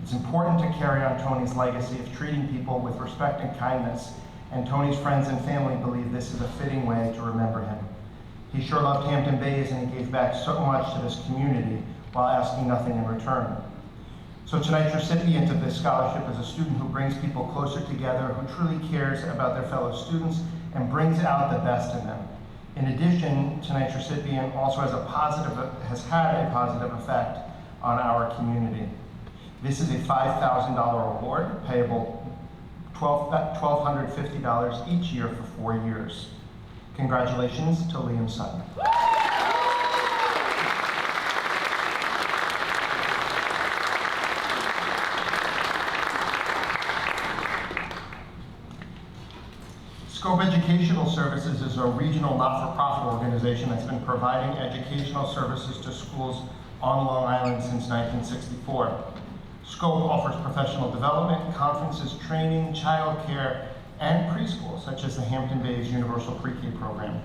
It's important to carry on Tony's legacy of treating people with respect and kindness, and Tony's friends and family believe this is a fitting way to remember him. He sure loved Hampton Bays, and he gave back so much to this community while asking nothing in return. So tonight's recipient of this scholarship is a student who brings people closer together, who truly cares about their fellow students and brings out the best in them. In addition, tonight's recipient also has had a positive effect on our community. This is a $5,000 award payable $1,250 each year for 4 years. Congratulations to Liam Sutton. Scope Educational Services is a regional not-for-profit organization that's been providing educational services to schools on Long Island since 1964. Scope offers professional development, conferences, training, childcare, and preschool, such as the Hampton Bays Universal Pre-K program.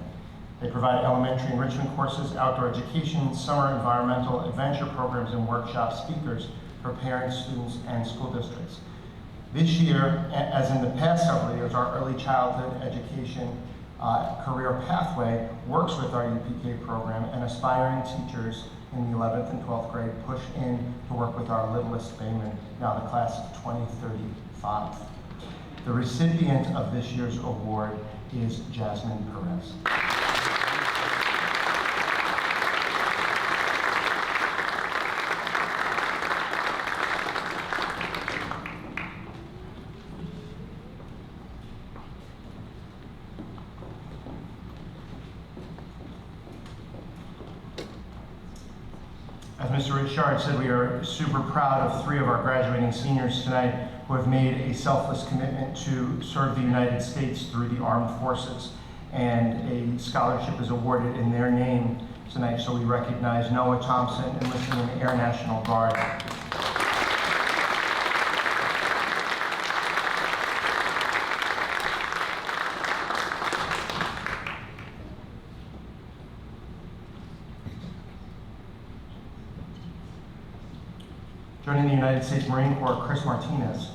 They provide elementary enrichment courses, outdoor education, summer environmental adventure programs, and workshop speakers for parents, students, and school districts. This year, as in the past several years, our early childhood education career pathway works with our UPK program, and aspiring teachers in the 11th and 12th grade push in to work with our littlest Baymen, now the class of 2035. The recipient of this year's award is Jasmine Perez. As Mr. Richard said, we are super proud of 3 of our graduating seniors tonight who have made a selfless commitment to serve the United States through the armed forces. And a scholarship is awarded in their name tonight, so we recognize Noah Thompson, enlisting in the Air National Guard. Joining the United States Marine Corps, Chris Martinez.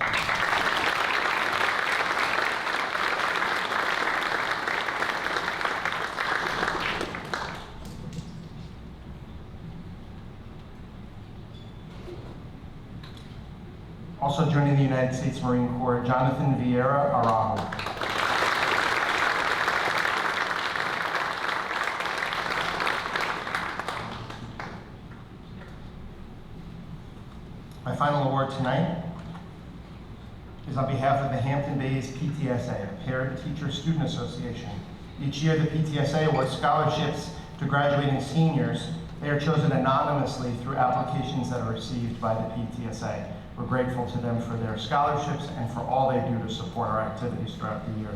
Also joining the United States Marine Corps, Jonathan Vieira Araujo. My final award tonight is on behalf of the Hampton Bays PTSA, the Parent Teacher Student Association. Each year, the PTSA awards scholarships to graduating seniors. They are chosen anonymously through applications that are received by the PTSA. We're grateful to them for their scholarships and for all they do to support our activities throughout the year.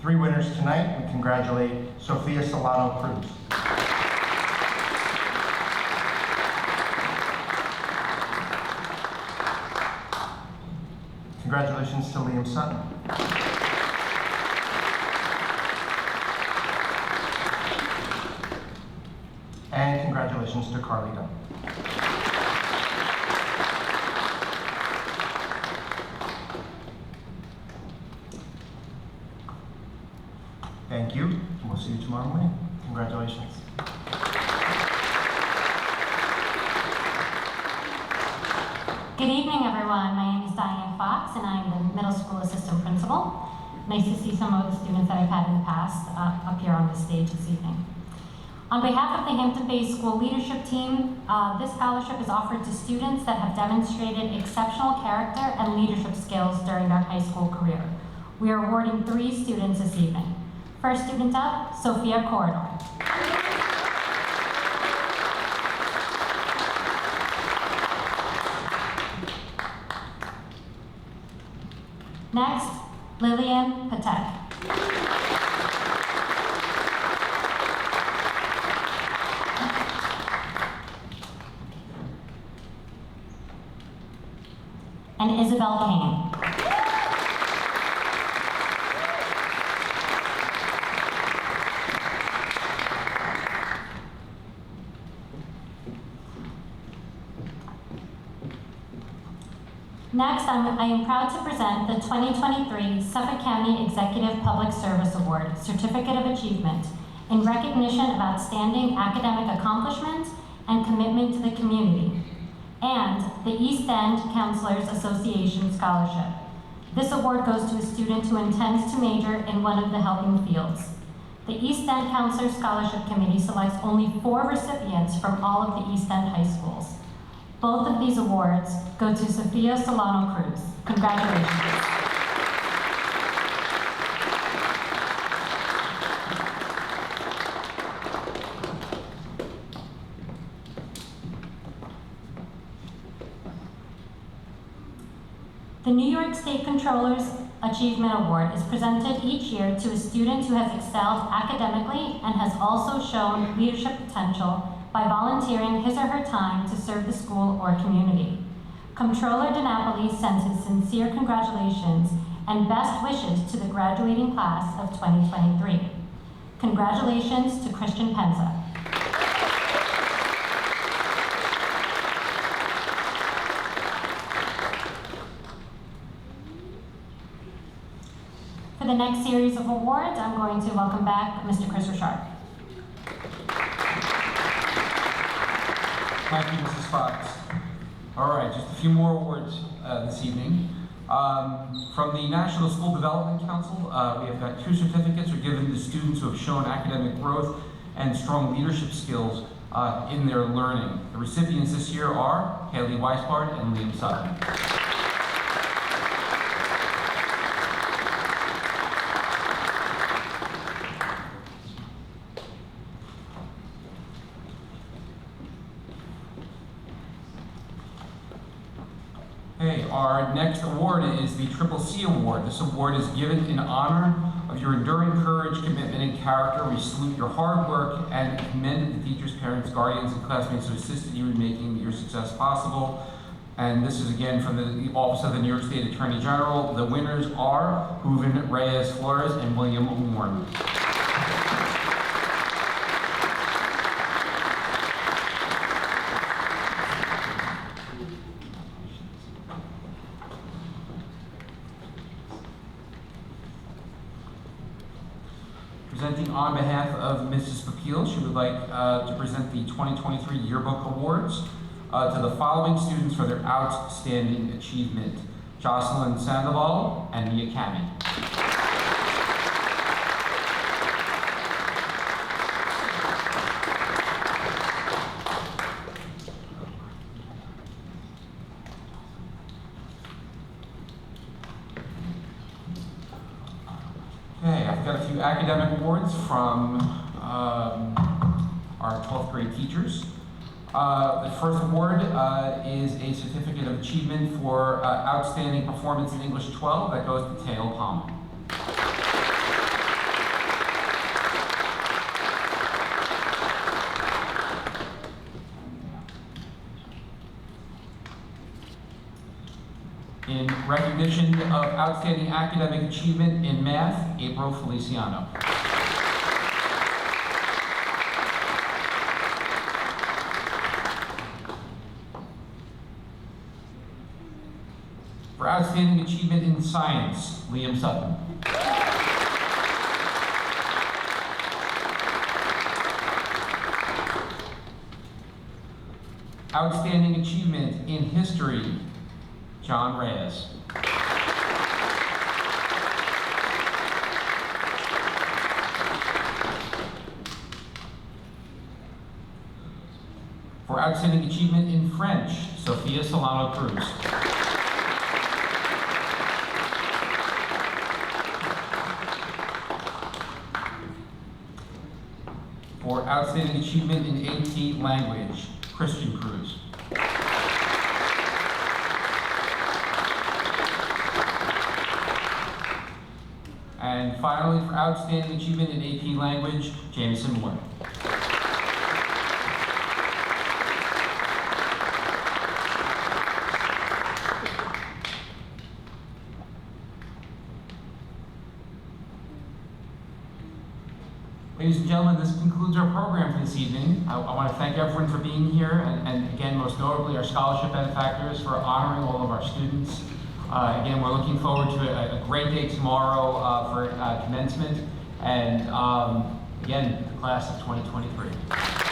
3 winners tonight. We congratulate Sophia Solano Cruz. Congratulations to Liam Sutton. And congratulations to Carly Dunn. Thank you, and we'll see you tomorrow morning. Congratulations. Good evening, everyone. My name is Diane Fox, and I'm the middle school assistant principal. Nice to see some of the students that I've had in the past up here on the stage this evening. On behalf of the Hampton Bays School Leadership Team, this scholarship is offered to students that have demonstrated exceptional character and leadership skills during their high school career. We are awarding 3 students this evening. First student up, Sophia Corridor. Next, Lillian Patek. And Isabel Kane. Next, I am proud to present the 2023 Suffolk County Executive Public Service Award, Certificate of Achievement, in recognition of outstanding academic accomplishment and commitment to the community, and the East End Counselors Association Scholarship. This award goes to a student who intends to major in one of the helping fields. The East End Counselors Scholarship Committee selects only 4 recipients from all of the East End high schools. Both of these awards go to Sophia Solano Cruz. Congratulations. The New York State Controller's Achievement Award is presented each year to a student who has excelled academically and has also shown leadership potential by volunteering his or her time to serve the school or community. Comptroller DiNapoli sends his sincere congratulations and best wishes to the graduating class of 2023. Congratulations to Christian Penza. For the next series of awards, I'm going to welcome back Mr. Chris Richard. Thank you, Mrs. Fox. All right, just a few more awards this evening. From the National School Development Council, we have got 2 certificates are given to students who have shown academic growth and strong leadership skills in their learning. The recipients this year are Haley Weisbart and Liam Sutton. Okay, our next award is the Triple C Award. This award is given in honor of your enduring courage, commitment, and character. We salute your hard work and commend the teachers, parents, guardians, and classmates who assisted you in making your success possible. And this is again from the Office of the New York State Attorney General. The winners are Hooven Reyes Flores and William Warren. Presenting on behalf of Mrs. Bakil, she would like to present the 2023 Yearbook Awards to the following students for their outstanding achievement: Jocelyn Sandoval and Mia Kamen. Okay, I've got a few academic awards from our 12th grade teachers. The first award is a certificate of achievement for outstanding performance in English 12 that goes to Tail Palmer. In recognition of outstanding academic achievement in math, April Feliciano. For outstanding achievement in science, Liam Sutton. Outstanding achievement in history, John Reyes. For outstanding achievement in French, Sophia Solano Cruz. For outstanding achievement in AP language, Christian Cruz. And finally, for outstanding achievement in AP language, Jameson Moore. Ladies and gentlemen, this concludes our program for this evening. I want to thank everyone for being here, and again, most notably, our scholarship benefactors for honoring all of our students. Again, we're looking forward to a great day tomorrow for commencement, and again, the class of 2023.